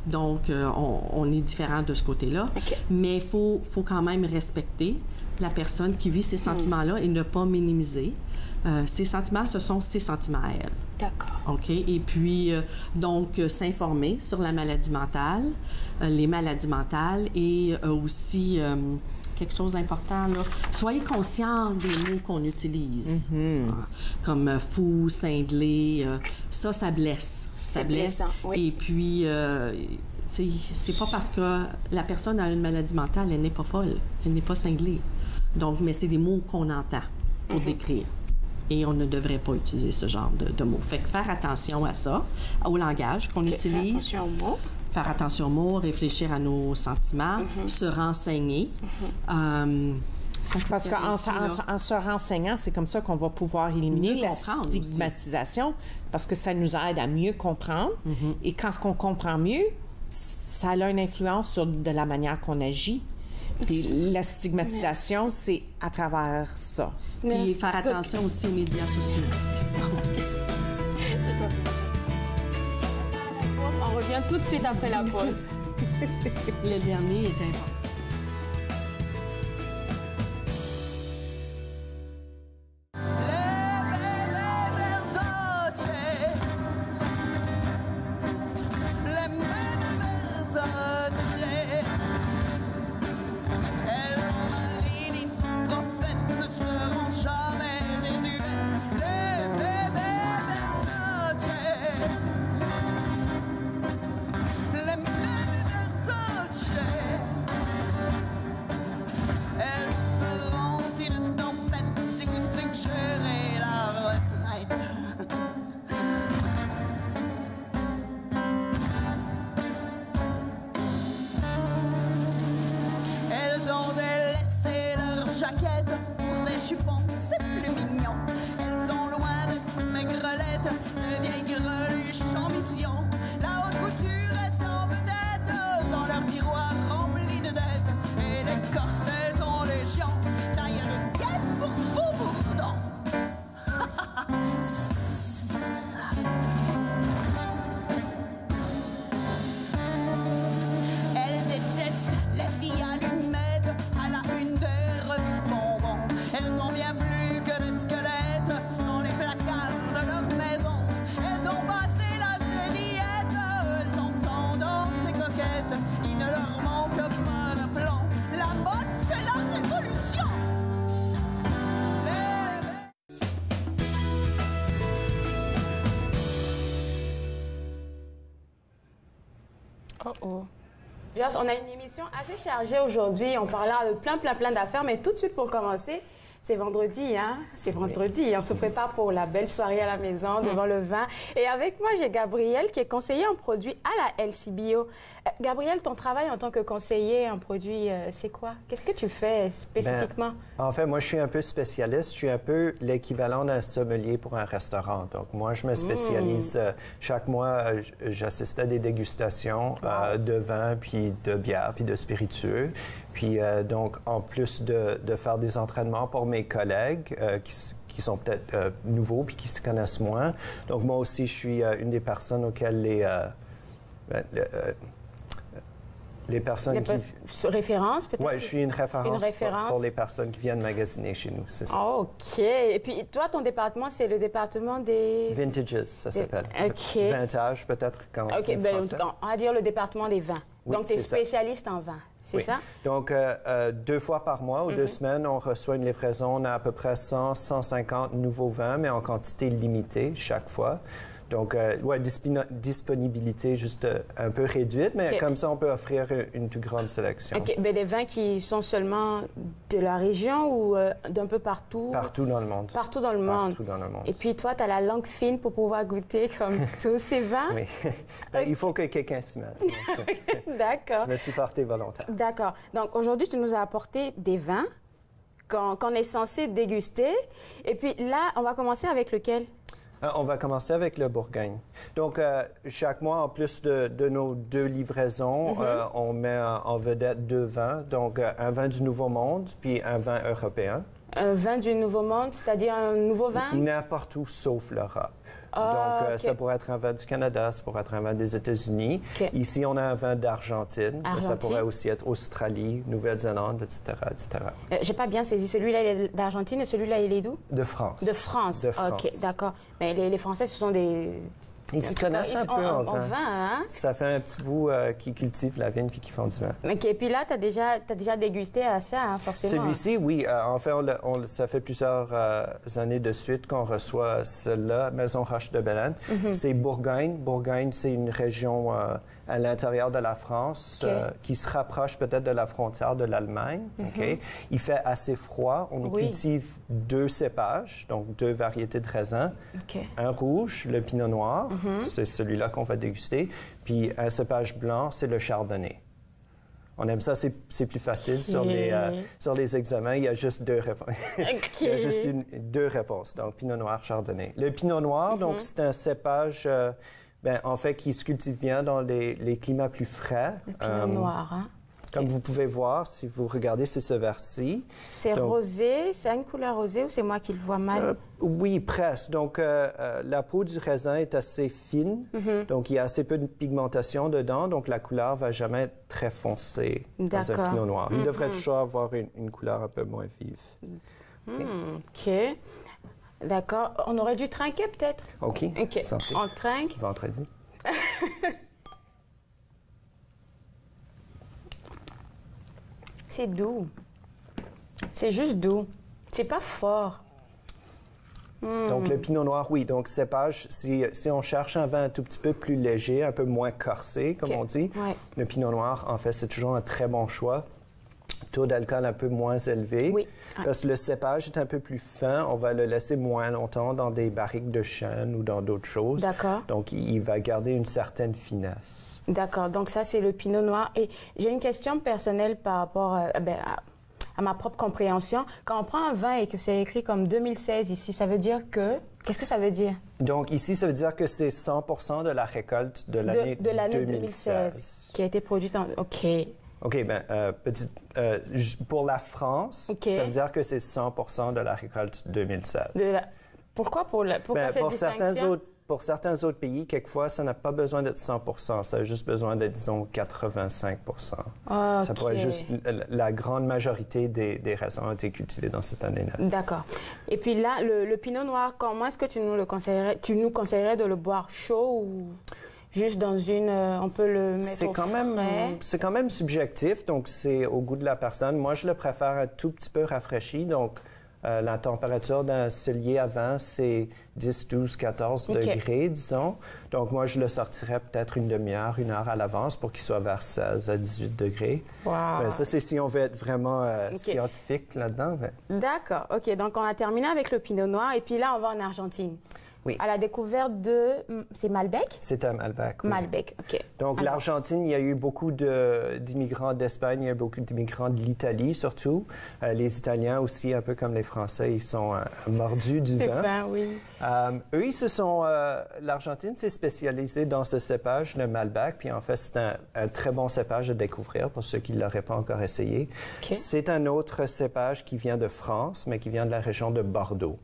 Donc, on est différent de ce côté-là. Mais il faut quand même respecter la personne qui vit ces sentiments-là et ne pas minimiser. Ces sentiments, ce sont ses sentiments à elle. D'accord. OK? Et puis, donc, s'informer sur la maladie mentale, les maladies mentales et aussi, quelque chose d'important, là, soyez conscient des mots qu'on utilise. Comme fou, cinglé, ça blesse. Ça blesse. Oui. Et puis, c'est pas parce que la personne a une maladie mentale, elle n'est pas folle, elle n'est pas cinglée. Donc, mais c'est des mots qu'on entend pour décrire. Et on ne devrait pas utiliser ce genre de mots. Fait que faire attention à ça, au langage qu'on utilise. Faire attention aux mots. Faire attention aux mots, réfléchir à nos sentiments, se renseigner. Parce qu'en se renseignant, c'est comme ça qu'on va pouvoir éliminer la stigmatisation, parce que ça nous aide à mieux comprendre. Et quand on comprend mieux, ça a une influence sur de la manière qu'on agit. Puis la stigmatisation, c'est à travers ça. Puis faire attention aussi aux médias sociaux. On revient tout de suite après la pause. Le dernier est important. On a une émission assez chargée aujourd'hui. On parlera de plein d'affaires, mais tout de suite pour commencer, c'est vendredi, hein? C'est vendredi. On se prépare pour la belle soirée à la maison, devant le vin. Et avec moi, j'ai Gabrielle, qui est conseiller en produits à la LCBio. Gabrielle, ton travail en tant que conseiller en produits, c'est quoi? Qu'est-ce que tu fais spécifiquement? En fait, moi, je suis un peu spécialiste. Je suis un peu l'équivalent d'un sommelier pour un restaurant. Donc, moi, je me spécialise. Chaque mois, j'assiste à des dégustations de vin, puis de bière, puis de spiritueux. Puis, donc, en plus de faire des entraînements pour mes collègues qui sont peut-être nouveaux puis qui se connaissent moins. Donc, moi aussi, je suis une des personnes auxquelles les personnes références, peut-être? Oui, je suis une référence pour les personnes qui viennent magasiner chez nous, c'est ça. OK. Et puis, toi, ton département, c'est le département des... Vintages, ça s'appelle. OK. Vintage, peut-être, quand OK, bien, on va dire le département des vins. Oui, donc, tu es spécialiste en vin, c'est ça? Donc, 2 fois par mois ou 2 semaines, on reçoit une livraison. On a à peu près 100, 150 nouveaux vins, mais en quantité limitée chaque fois. Donc, ouais, disponibilité juste un peu réduite, mais comme ça, on peut offrir une plus grande sélection. OK. Ben, des vins qui sont seulement de la région ou d'un peu partout? Partout dans le monde. Partout dans le monde. Partout dans le monde. Et puis, toi, tu as la langue fine pour pouvoir goûter comme tous ces vins? Oui. Il faut que quelqu'un s'y mette. D'accord. Je me suis porté volontaire. D'accord. Donc, aujourd'hui, tu nous as apporté des vins qu'on est censé déguster. Et puis là, on va commencer avec lequel? On va commencer avec le Bourgogne. Donc, chaque mois, en plus de nos 2 livraisons, on met en vedette 2 vins. Donc, un vin du Nouveau Monde, puis un vin européen. Un vin du Nouveau Monde, c'est-à-dire un nouveau vin? N'importe où, sauf l'Europe. Ah, Donc, OK. ça pourrait être un vin du Canada, ça pourrait être un vin des États-Unis. OK. Ici, on a un vin d'Argentine. Mais ça Argentine. pourrait aussi être Australie, Nouvelle-Zélande, etc., etc. J'ai pas bien saisi. Celui-là, il est d'Argentine et celui-là, il est d'où? De France. De France. De France. OK, d'accord. Mais les Français, ce sont des... Ils se connaissent un peu en vin. Hein? Ça fait un petit bout qu'ils cultivent la vigne puis qu'ils font du vin. OK, puis là, tu as déjà dégusté à ça, hein, forcément. Celui-ci, oui. En fait, ça fait plusieurs années de suite qu'on reçoit celle-là, Maison Roche de Belen. C'est Bourgogne. Bourgogne, c'est une région à l'intérieur de la France qui se rapproche peut-être de la frontière de l'Allemagne. OK? Il fait assez froid. On y cultive 2 cépages, donc 2 variétés de raisins. OK. Un rouge, le Pinot Noir. C'est celui-là qu'on va déguster. Puis un cépage blanc, c'est le Chardonnay. On aime ça, c'est plus facile sur les examens. Il y a juste 2 réponses. Il y a juste 2 réponses. Donc, Pinot Noir, Chardonnay. Le Pinot Noir, donc, c'est un cépage, en fait, qui se cultive bien dans les climats plus frais. Le Pinot Noir, hein? Comme vous pouvez voir, si vous regardez, c'est ce vers-ci. C'est rosé, c'est une couleur rosée ou c'est moi qui le vois mal? Oui, presque. Donc, la peau du raisin est assez fine, donc il y a assez peu de pigmentation dedans, donc la couleur ne va jamais être très foncée dans un pinot noir. Il devrait toujours avoir une couleur un peu moins vive. OK. D'accord. On aurait dû trinquer peut-être? OK. Santé. On trinque. Vendredi. C'est doux. C'est juste doux. C'est pas fort. Donc, le pinot noir, oui. Donc, cépage, si on cherche un vin un tout petit peu plus léger, un peu moins corsé, comme on dit, le pinot noir, en fait, c'est toujours un très bon choix. Taux d'alcool un peu moins élevé. Oui. Parce que le cépage est un peu plus fin. On va le laisser moins longtemps dans des barriques de chêne ou dans d'autres choses. D'accord. Donc, il va garder une certaine finesse. D'accord. Donc, ça, c'est le pinot noir. Et j'ai une question personnelle par rapport à ma propre compréhension. Quand on prend un vin et que c'est écrit comme 2016 ici, ça veut dire que... Qu'est-ce que ça veut dire? Donc, ici, ça veut dire que c'est 100% de la récolte de l'année 2016. Qui a été produite en... OK. OK, pour la France, ça veut dire que c'est 100% de la récolte 2016. Pourquoi cette distinction? Pour certains autres pays, quelquefois, ça n'a pas besoin d'être 100%. Ça a juste besoin d'être, disons, 85%. Okay. Ça pourrait juste... La grande majorité des raisins ont été cultivés dans cette année-là. D'accord. Et puis là, le pinot noir, comment est-ce que tu nous conseillerais de le boire chaud ou... Juste dans on peut le mettre au frais? C'est quand même subjectif, donc c'est au goût de la personne. Moi, je le préfère un tout petit peu rafraîchi, donc la température d'un cellier à vin, c'est 10, 12, 14 degrés, disons. Donc moi, je le sortirais peut-être une demi-heure, 1 heure à l'avance pour qu'il soit vers 16 à 18 degrés. Wow. Ça, c'est si on veut être vraiment scientifique là-dedans. D'accord. OK. Donc, on a terminé avec le pinot noir et puis là, on va en Argentine. Oui. À la découverte de... C'est Malbec? C'est un Malbec, oui. Malbec, OK. Donc, l'Argentine, il y a eu beaucoup d'immigrants d'Espagne, il y a eu beaucoup d'immigrants de l'Italie, surtout. Les Italiens aussi, un peu comme les Français, ils sont mordus du vin. Oui. Eux, l'Argentine s'est spécialisée dans ce cépage, le Malbec, puis en fait, c'est un très bon cépage à découvrir pour ceux qui ne l'auraient pas encore essayé. Okay. C'est un autre cépage qui vient de France, mais qui vient de la région de Bordeaux.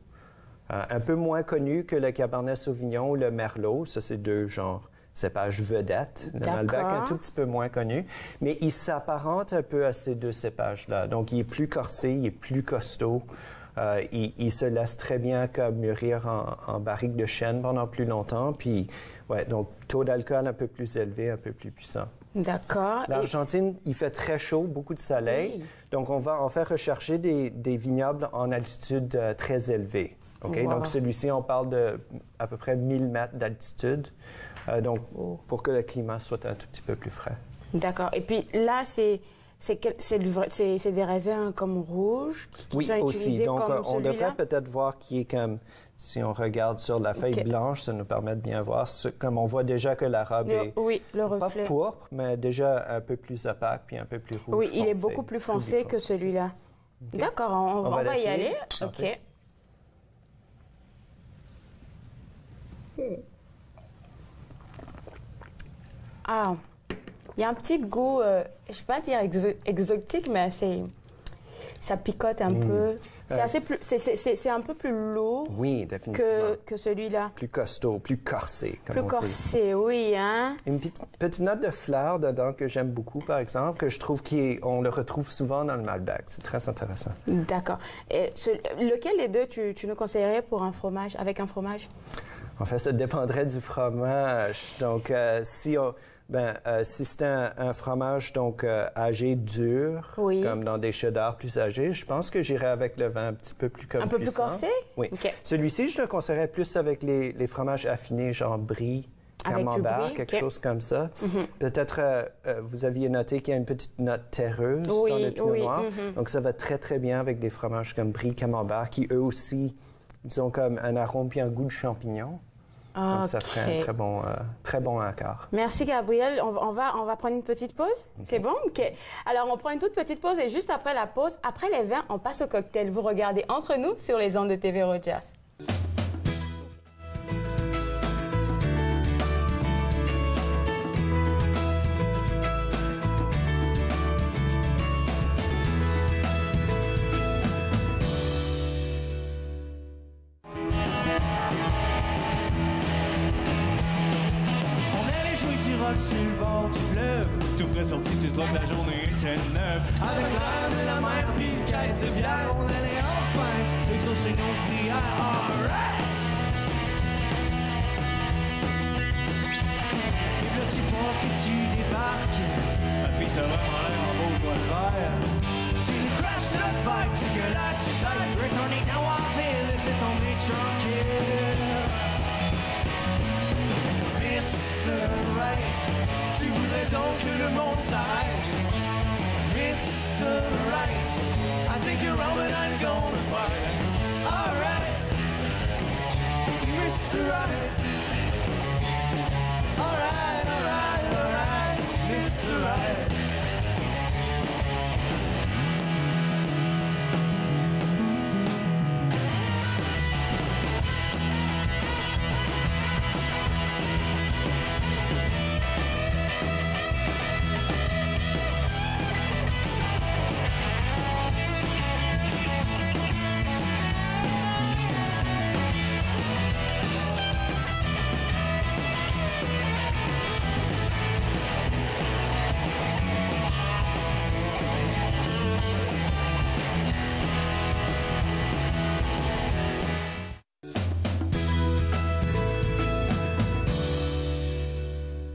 Un peu moins connu que le Cabernet Sauvignon ou le Merlot. Ça, c'est 2 genres cépages vedettes. Le Malbec, un tout petit peu moins connu. Mais il s'apparente un peu à ces 2 cépages-là. Donc, il est plus corsé, il est plus costaud. Il se laisse très bien comme mûrir en barrique de chêne pendant plus longtemps. Puis, donc, taux d'alcool un peu plus élevé, un peu plus puissant. D'accord. L'Argentine, il fait très chaud, beaucoup de soleil. Oui. Donc, on va en fait rechercher des vignobles en altitude très élevée. OK? Wow. Donc, celui-ci, on parle de à peu près 1000 mètres d'altitude. Donc, pour que le climat soit un tout petit peu plus frais. D'accord. Et puis là, c'est des raisins comme rouges qui Oui, sont aussi. utilisés Donc, comme on celui-là? devrait peut-être voir qui est comme, si on regarde sur la feuille blanche, ça nous permet de bien voir. Comme on voit déjà que la robe est le pas reflet. pourpre, mais déjà un peu plus opaque puis un peu plus rouge. Oui, il est foncé, beaucoup plus foncé que celui-là. Okay. D'accord, on va y l'essayer. aller. Santé. OK. Ah, il y a un petit goût, je ne vais pas dire exotique, mais ça picote un peu. C'est un peu plus lourd oui, définitivement. que celui-là. Plus costaud, plus corsé, comme on dit. Plus corsé, oui, hein? Une petite note de fleurs dedans que j'aime beaucoup, par exemple, que je trouve qu'on le retrouve souvent dans le Malbec. C'est très intéressant. D'accord. Lequel des deux tu nous conseillerais pour un fromage, avec un fromage? En fait, ça dépendrait du fromage. Donc, si c'était un fromage donc âgé dur, comme dans des cheddars plus âgés, je pense que j'irais avec le vin un petit peu plus comme un peu plus corsé? Oui. Okay. Celui-ci, je le conseillerais plus avec les fromages affinés, genre brie, camembert, quelque chose comme ça. Peut-être vous aviez noté qu'il y a une petite note terreuse dans le pinot noir. Donc, ça va très, très bien avec des fromages comme brie, camembert, qui eux aussi, ils ont comme un arôme et un goût de champignon. Donc, ça ferait un très bon accord. Merci, Gabriel. On va prendre une petite pause. Okay. C'est bon? OK. Alors, on prend une toute petite pause et juste après la pause, après les vins, on passe au cocktail. Vous regardez Entre nous sur les ondes de TV Rogers. Sur le bord du fleuve, tout frais sorti, tu drops la journée était neuve. Avec l'air de la mer pis une caisse de bière, on allait enfin exaucer nos prières. Alright! Et là tu vois que tu débarques, pis t'as vraiment l'air en beau joie de vert. Tu crashes le vibe, tu gueules à tu tête, retourner dans Warville, laissez tomber tranquille. Mr. Right, tu voudrais donc que le monde s'arrête. Mr. Right, I think you're wrong but I'm gonna fight. Alright, Mr. Right. Alright, alright, alright, Mr. Right.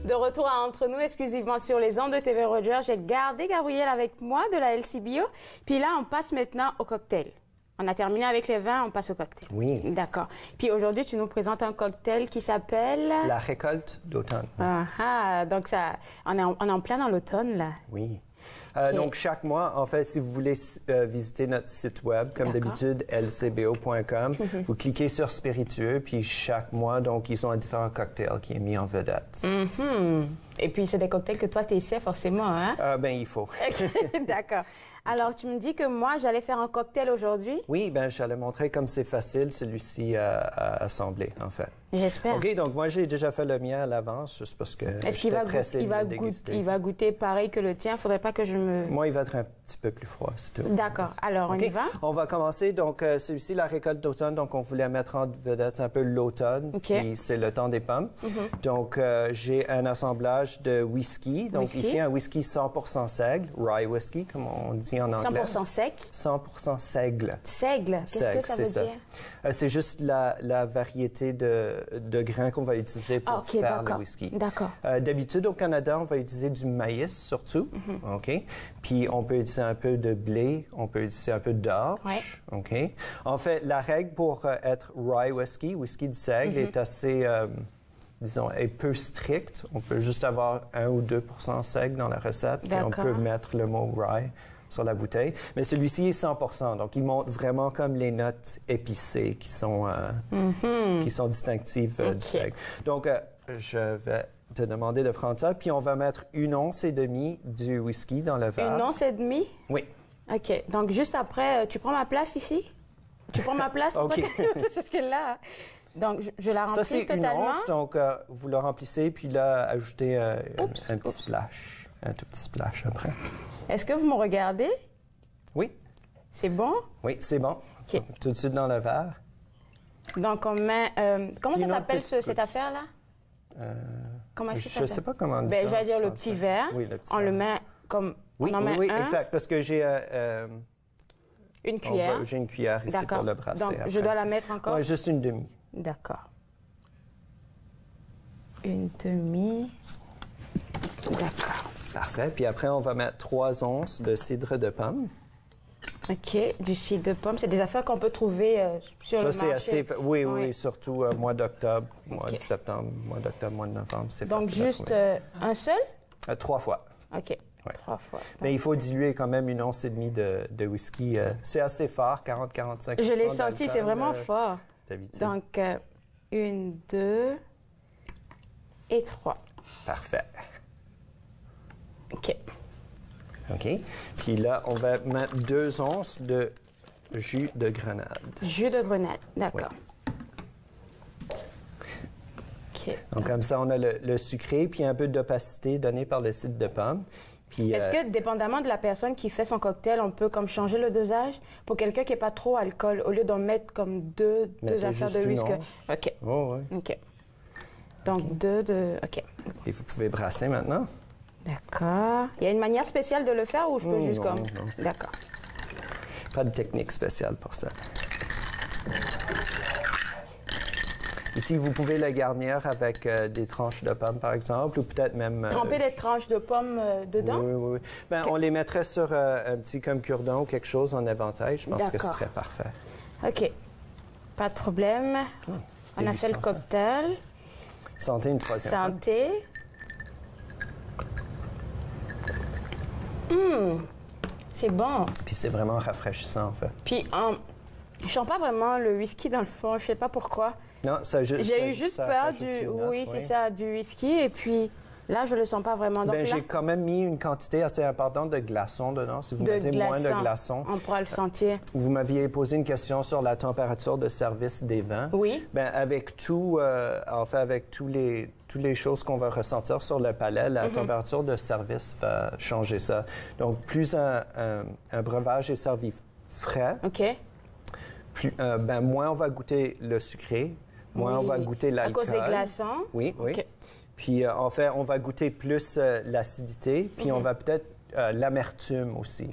De retour à Entre nous, exclusivement sur les ondes de TV Rogers. J'ai gardé Gabriel avec moi de la LCBO. Puis là, on passe maintenant au cocktail. On a terminé avec les vins, on passe au cocktail. Oui. D'accord. Puis aujourd'hui, tu nous présentes un cocktail qui s'appelle... La récolte d'automne. Ah, donc ça, on est en plein dans l'automne, là. Oui. Okay. Donc, chaque mois, en fait, si vous voulez visiter notre site web, comme d'habitude, lcbo.com, vous cliquez sur spiritueux, puis chaque mois, donc, ils ont un différent cocktail qui est mis en vedette. Et puis, c'est des cocktails que toi, tu essaies forcément, hein? Ben, il faut. D'accord. Alors, tu me dis que moi, j'allais faire un cocktail aujourd'hui? Oui, ben, j'allais montrer comme c'est facile, celui-ci, à assembler, en fait. J'espère. OK, donc moi, j'ai déjà fait le mien à l'avance, juste parce que j'étais pressé de le déguster. Il va goûter pareil que le tien? Faudrait pas que je me... Moi, il va être un petit peu plus froid, c'est tout. D'accord. Alors, on y va? On va commencer. Donc, celui-ci, la récolte d'automne. Donc, on voulait mettre en vedette un peu l'automne. Puis, c'est le temps des pommes. Donc, j'ai un assemblage de whisky. Donc, ici, un whisky 100% seigle, rye whisky, comme on dit en anglais. 100% sec? 100% seigle. Seigle? Qu'est-ce que ça veut dire? C'est juste la variété de grains qu'on va utiliser pour faire le whisky. D'accord. D'habitude, au Canada, on va utiliser du maïs surtout. OK? Puis on peut utiliser un peu de blé, on peut utiliser un peu d'orge. OK? En fait, la règle pour être rye whisky, whisky du seigle, est assez, disons, est peu stricte. On peut juste avoir 1 ou 2 % seigle dans la recette, puis on peut mettre le mot rye sur la bouteille. Mais celui-ci est 100 %, donc il montre vraiment comme les notes épicées qui sont distinctives du seigle. Donc, je vais te demander de prendre ça, puis on va mettre 1,5 once du whisky dans le verre. 1,5 once? Oui. OK. Donc, juste après, tu prends ma place ici? Tu prends ma place? OK. Parce que là... Donc, je la remplis ça, c'est totalement. 1 once, donc vous le remplissez, puis là, ajoutez un petit splash, un tout petit splash après. Est-ce que vous me regardez? Oui. C'est bon? Oui, c'est bon. OK. Tout de suite dans le verre. Donc, on met... comment ça s'appelle, cette affaire-là? Comment est-ce que ça s'appelle? Je ne sais pas comment dire. Je vais dire le petit verre. Oui, le petit on verre. le met comme... Oui, on en met un. exact, parce que j'ai... une cuillère. J'ai une cuillère ici pour le brasser. Donc, après. je dois la mettre encore? Oui, juste une demi. D'accord. Une demi. D'accord. Parfait. Puis après, on va mettre 3 onces de cidre de pomme. OK. Du cidre de pomme. C'est des affaires qu'on peut trouver sur le marché. Ça, c'est assez... Oui, surtout mois d'octobre, mois de septembre, mois d'octobre, mois de novembre. C'est facile. Donc, juste un seul? 3 fois. OK. Ouais. 3 fois. Mais il faut diluer quand même 1,5 once de whisky. C'est assez fort, 40-45 %. Je l'ai senti, c'est vraiment fort. D'habitude. Donc, 1, 2 et 3. Parfait. OK. OK. Puis là, on va mettre 2 onces de jus de grenade. Jus de grenade, d'accord. Oui. OK. Donc, comme ça, on a le sucré, puis un peu d'opacité donnée par le cidre de pomme. Puis, est-ce que, dépendamment de la personne qui fait son cocktail, on peut comme changer le dosage pour quelqu'un qui n'est pas trop alcool, au lieu d'en mettre comme deux affaires de whisky? OK. Oh, oui. OK. Donc, 2 de... OK. Et vous pouvez brasser maintenant. D'accord. Il y a une manière spéciale de le faire ou je peux juste non, comme... Non. D'accord. Pas de technique spéciale pour ça. Ici, vous pouvez le garnir avec des tranches de pommes, par exemple, ou peut-être même... Tremper des tranches de pommes dedans? Oui. Ben, on les mettrait sur un petit comme cure-dent ou quelque chose en éventail. Je pense que ce serait parfait. OK. Pas de problème. On a fait le cocktail. Santé une troisième fois. Santé. C'est bon. Puis c'est vraiment rafraîchissant, en fait. Puis, je sens pas vraiment le whisky dans le fond. Je sais pas pourquoi. Non, ça juste. J'ai eu juste peur du whisky. Et puis, là, je le sens pas vraiment. Donc, j'ai quand même mis une quantité assez importante de glaçons dedans. Si vous mettez moins de glaçons, on pourra le sentir. Vous m'aviez posé une question sur la température de service des vins. Oui. Bien, avec tout, en fait, avec toutes les choses qu'on va ressentir sur le palais, la température de service va changer ça. Donc, plus un breuvage est servi frais, moins on va goûter le sucré, moins on va goûter l'alcool. À cause des glaçons? Oui. Okay. Puis, en fait, on va goûter plus l'acidité, puis on va peut-être l'amertume aussi.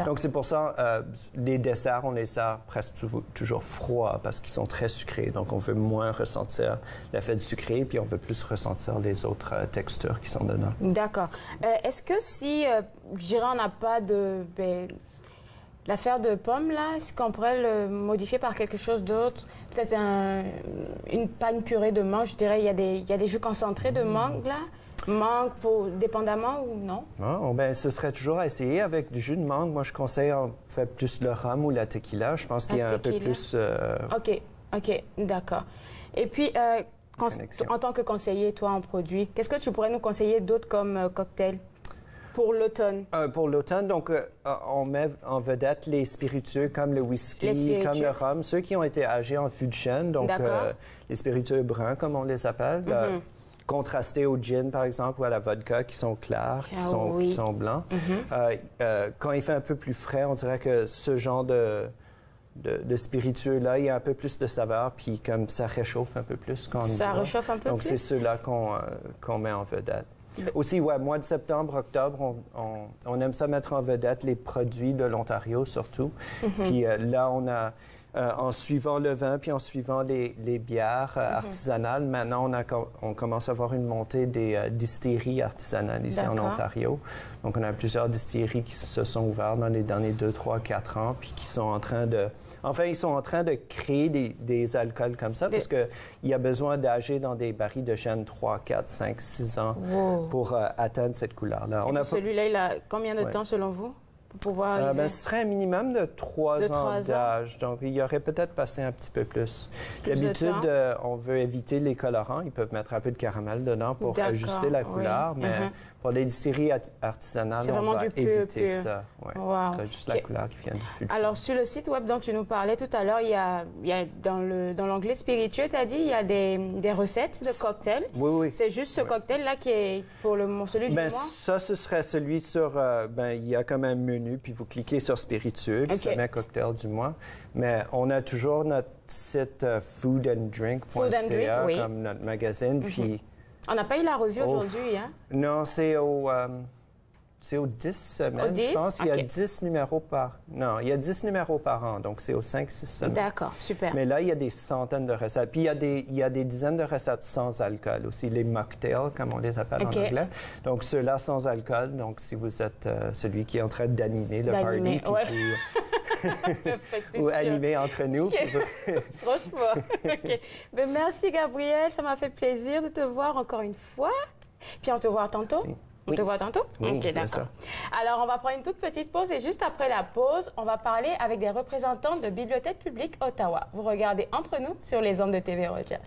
Donc, c'est pour ça, les desserts, on les sert presque toujours froids parce qu'ils sont très sucrés. Donc, on veut moins ressentir l'effet du sucré, puis on veut plus ressentir les autres textures qui sont dedans. D'accord. Est-ce que si, je dirais, on n'a pas de... l'affaire de pommes, là, est-ce qu'on pourrait le modifier par quelque chose d'autre? Peut-être pas une purée de mangue, je dirais, il y a des jus concentrés de mangue, là? Mangue, dépendamment ou non? Non, bien, ce serait toujours à essayer avec du jus de mangue. Moi, je conseille en fait plus le rhum ou la tequila. Je pense qu'il y a un peu plus... OK, d'accord. Et puis, en tant que conseiller, toi, en produit, qu'est-ce que tu pourrais nous conseiller d'autre comme cocktail pour l'automne? Pour l'automne, donc, on met en vedette les spiritueux comme le whisky, comme le rhum, ceux qui ont été âgés en fût de chêne, donc les spiritueux bruns, comme on les appelle. Contrastés au gin, par exemple, ou à la vodka, qui sont clairs, qui sont blancs. Quand il fait un peu plus frais, on dirait que ce genre de spiritueux-là, il y a un peu plus de saveur, puis comme ça réchauffe un peu plus quand on y va. Réchauffe un peu plus? Donc, c'est ceux-là qu'on met en vedette. Aussi, mois de septembre, octobre, on aime ça mettre en vedette les produits de l'Ontario, surtout. Puis là, on a en suivant le vin, puis en suivant les bières artisanales, maintenant, on commence à avoir une montée des distilleries artisanales ici en Ontario. Donc, on a plusieurs distilleries qui se sont ouvertes dans les derniers 2, 3, 4 ans, puis qui sont en train de... Enfin, ils sont en train de créer des alcools comme ça, parce qu'il y a besoin d'âger dans des barils de chêne 3, 4, 5, 6 ans pour atteindre cette couleur-là. Celui-là, il a combien de temps, selon vous? Pour pouvoir ce serait un minimum de 3 ans d'âge. Donc, il y aurait peut-être passé un petit peu plus. D'habitude, on veut éviter les colorants. Ils peuvent mettre un peu de caramel dedans pour ajuster la couleur, mais pour les distilleries artisanales, on va éviter ça. Ouais. C'est juste la couleur qui vient du fût. Alors, sur le site web dont tu nous parlais tout à l'heure, il y a dans l'onglet spiritueux, tu as dit, il y a des recettes de cocktails. Oui. C'est juste ce cocktail-là qui est pour celui du mois? Ça, ce serait celui sur... il y a comme un menu, puis vous cliquez sur spiritueux, puis ça met cocktail du mois. Mais on a toujours notre site foodanddrink.ca comme notre magazine, puis... On n'a pas eu la revue aujourd'hui, hein? Non, c'est aux 10 semaines, je pense. Il y a 10 numéros par... Non, il y a 10 numéros par an, donc c'est aux 5-6 semaines. D'accord, super. Mais là, il y a des centaines de recettes. Puis il y a des dizaines de recettes sans alcool aussi, les mocktails, comme on les appelle en anglais. Donc, ceux-là sans alcool. Donc, si vous êtes celui qui est en train d'animer le party, ou animer entre nous. Franchement. Ben, merci, Gabriel. Ça m'a fait plaisir de te voir encore une fois. Puis on te voit tantôt. Merci. On te voit tantôt? Oui, OK, d'accord. Alors, on va prendre une toute petite pause et juste après la pause, on va parler avec des représentants de Bibliothèque publique Ottawa. Vous regardez Entre nous sur les ondes de TV Rogers.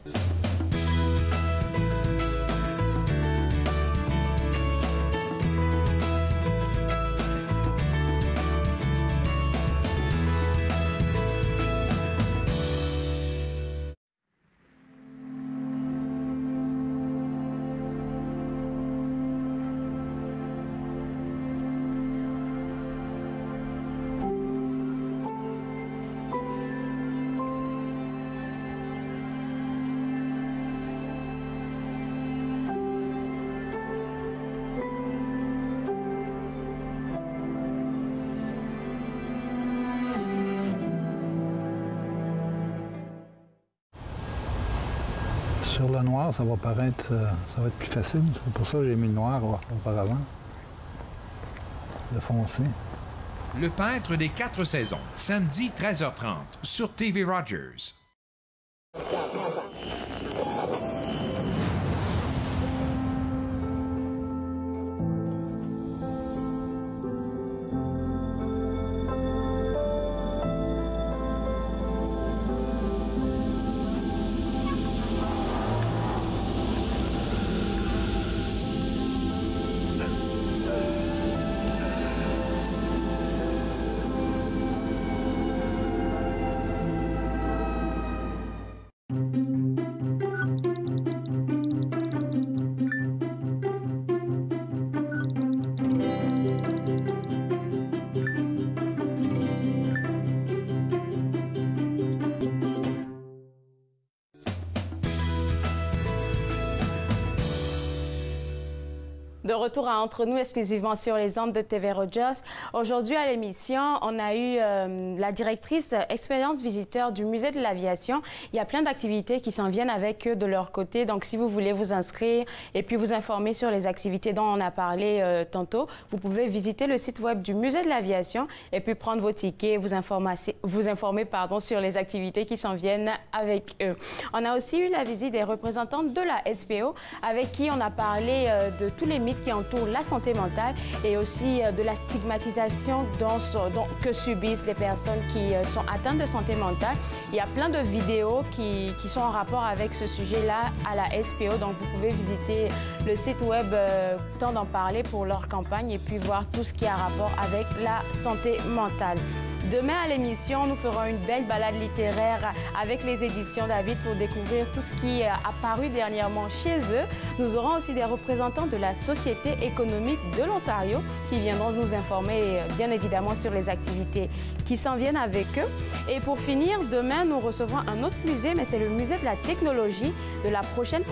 Sur le noir, ça va paraître, ça va être plus facile. C'est pour ça que j'ai mis le noir auparavant. Le foncé. Le peintre des 4 saisons, samedi 13h30 sur TV Rogers. De retour à Entre nous, exclusivement sur les ondes de TV Rogers. Aujourd'hui, à l'émission, on a eu la directrice expérience visiteur du Musée de l'Aviation. Il y a plein d'activités qui s'en viennent avec eux de leur côté. Donc, si vous voulez vous inscrire et puis vous informer sur les activités dont on a parlé tantôt, vous pouvez visiter le site web du Musée de l'Aviation et puis prendre vos tickets, vous informer sur les activités qui s'en viennent avec eux. On a aussi eu la visite des représentants de la SPO avec qui on a parlé de tous les mythes qui entourent la santé mentale et aussi de la stigmatisation que subissent les personnes qui sont atteintes de santé mentale. Il y a plein de vidéos qui sont en rapport avec ce sujet-là à la SPO, donc vous pouvez visiter le site web Temps d'en parler pour leur campagne et puis voir tout ce qui a rapport avec la santé mentale. Demain à l'émission, nous ferons une belle balade littéraire avec les éditions David pour découvrir tout ce qui est apparu dernièrement chez eux. Nous aurons aussi des représentants de la Société économique de l'Ontario qui viendront nous informer bien évidemment sur les activités qui s'en viennent avec eux. Et pour finir, demain, nous recevrons un autre musée, mais c'est le musée de la technologie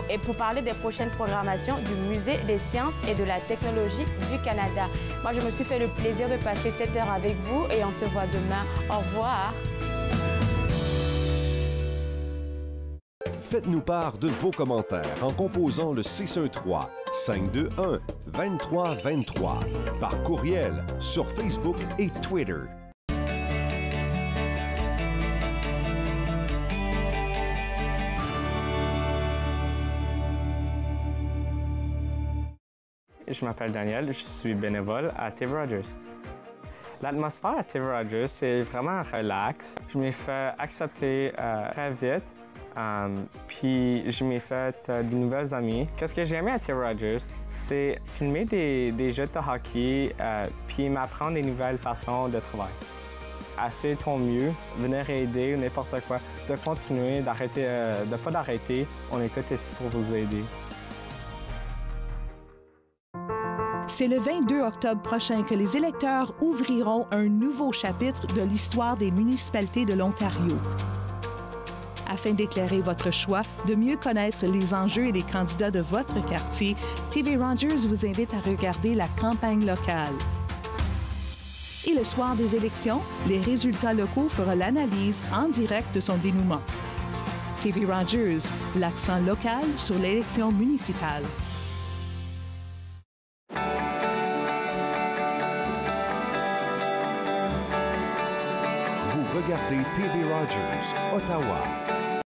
et pour parler des prochaines programmations du Musée des sciences et de la technologie du Canada. Moi, je me suis fait le plaisir de passer cette heure avec vous et on se voit demain. Au revoir. Faites-nous part de vos commentaires en composant le 613-521-2323 par courriel sur Facebook et Twitter. Je m'appelle Daniel, je suis bénévole à TV Rogers. L'atmosphère à TV Rogers, c'est vraiment relax. Je m'ai fait accepter très vite, puis je m'ai fait de nouvelles amies. Qu'est-ce que j'ai aimé à TV Rogers, c'est filmer des jeux de hockey, puis m'apprendre des nouvelles façons de travailler. Assez ton mieux, venir aider, n'importe quoi, de continuer, d'arrêter, de pas d'arrêter. On est tous ici pour vous aider. C'est le 22 octobre prochain que les électeurs ouvriront un nouveau chapitre de l'histoire des municipalités de l'Ontario. Afin d'éclairer votre choix, de mieux connaître les enjeux et les candidats de votre quartier, TV Rogers vous invite à regarder la campagne locale. Et le soir des élections, les résultats locaux feront l'analyse en direct de son dénouement. TV Rogers, l'accent local sur l'élection municipale. Regardez TV Rogers, Ottawa.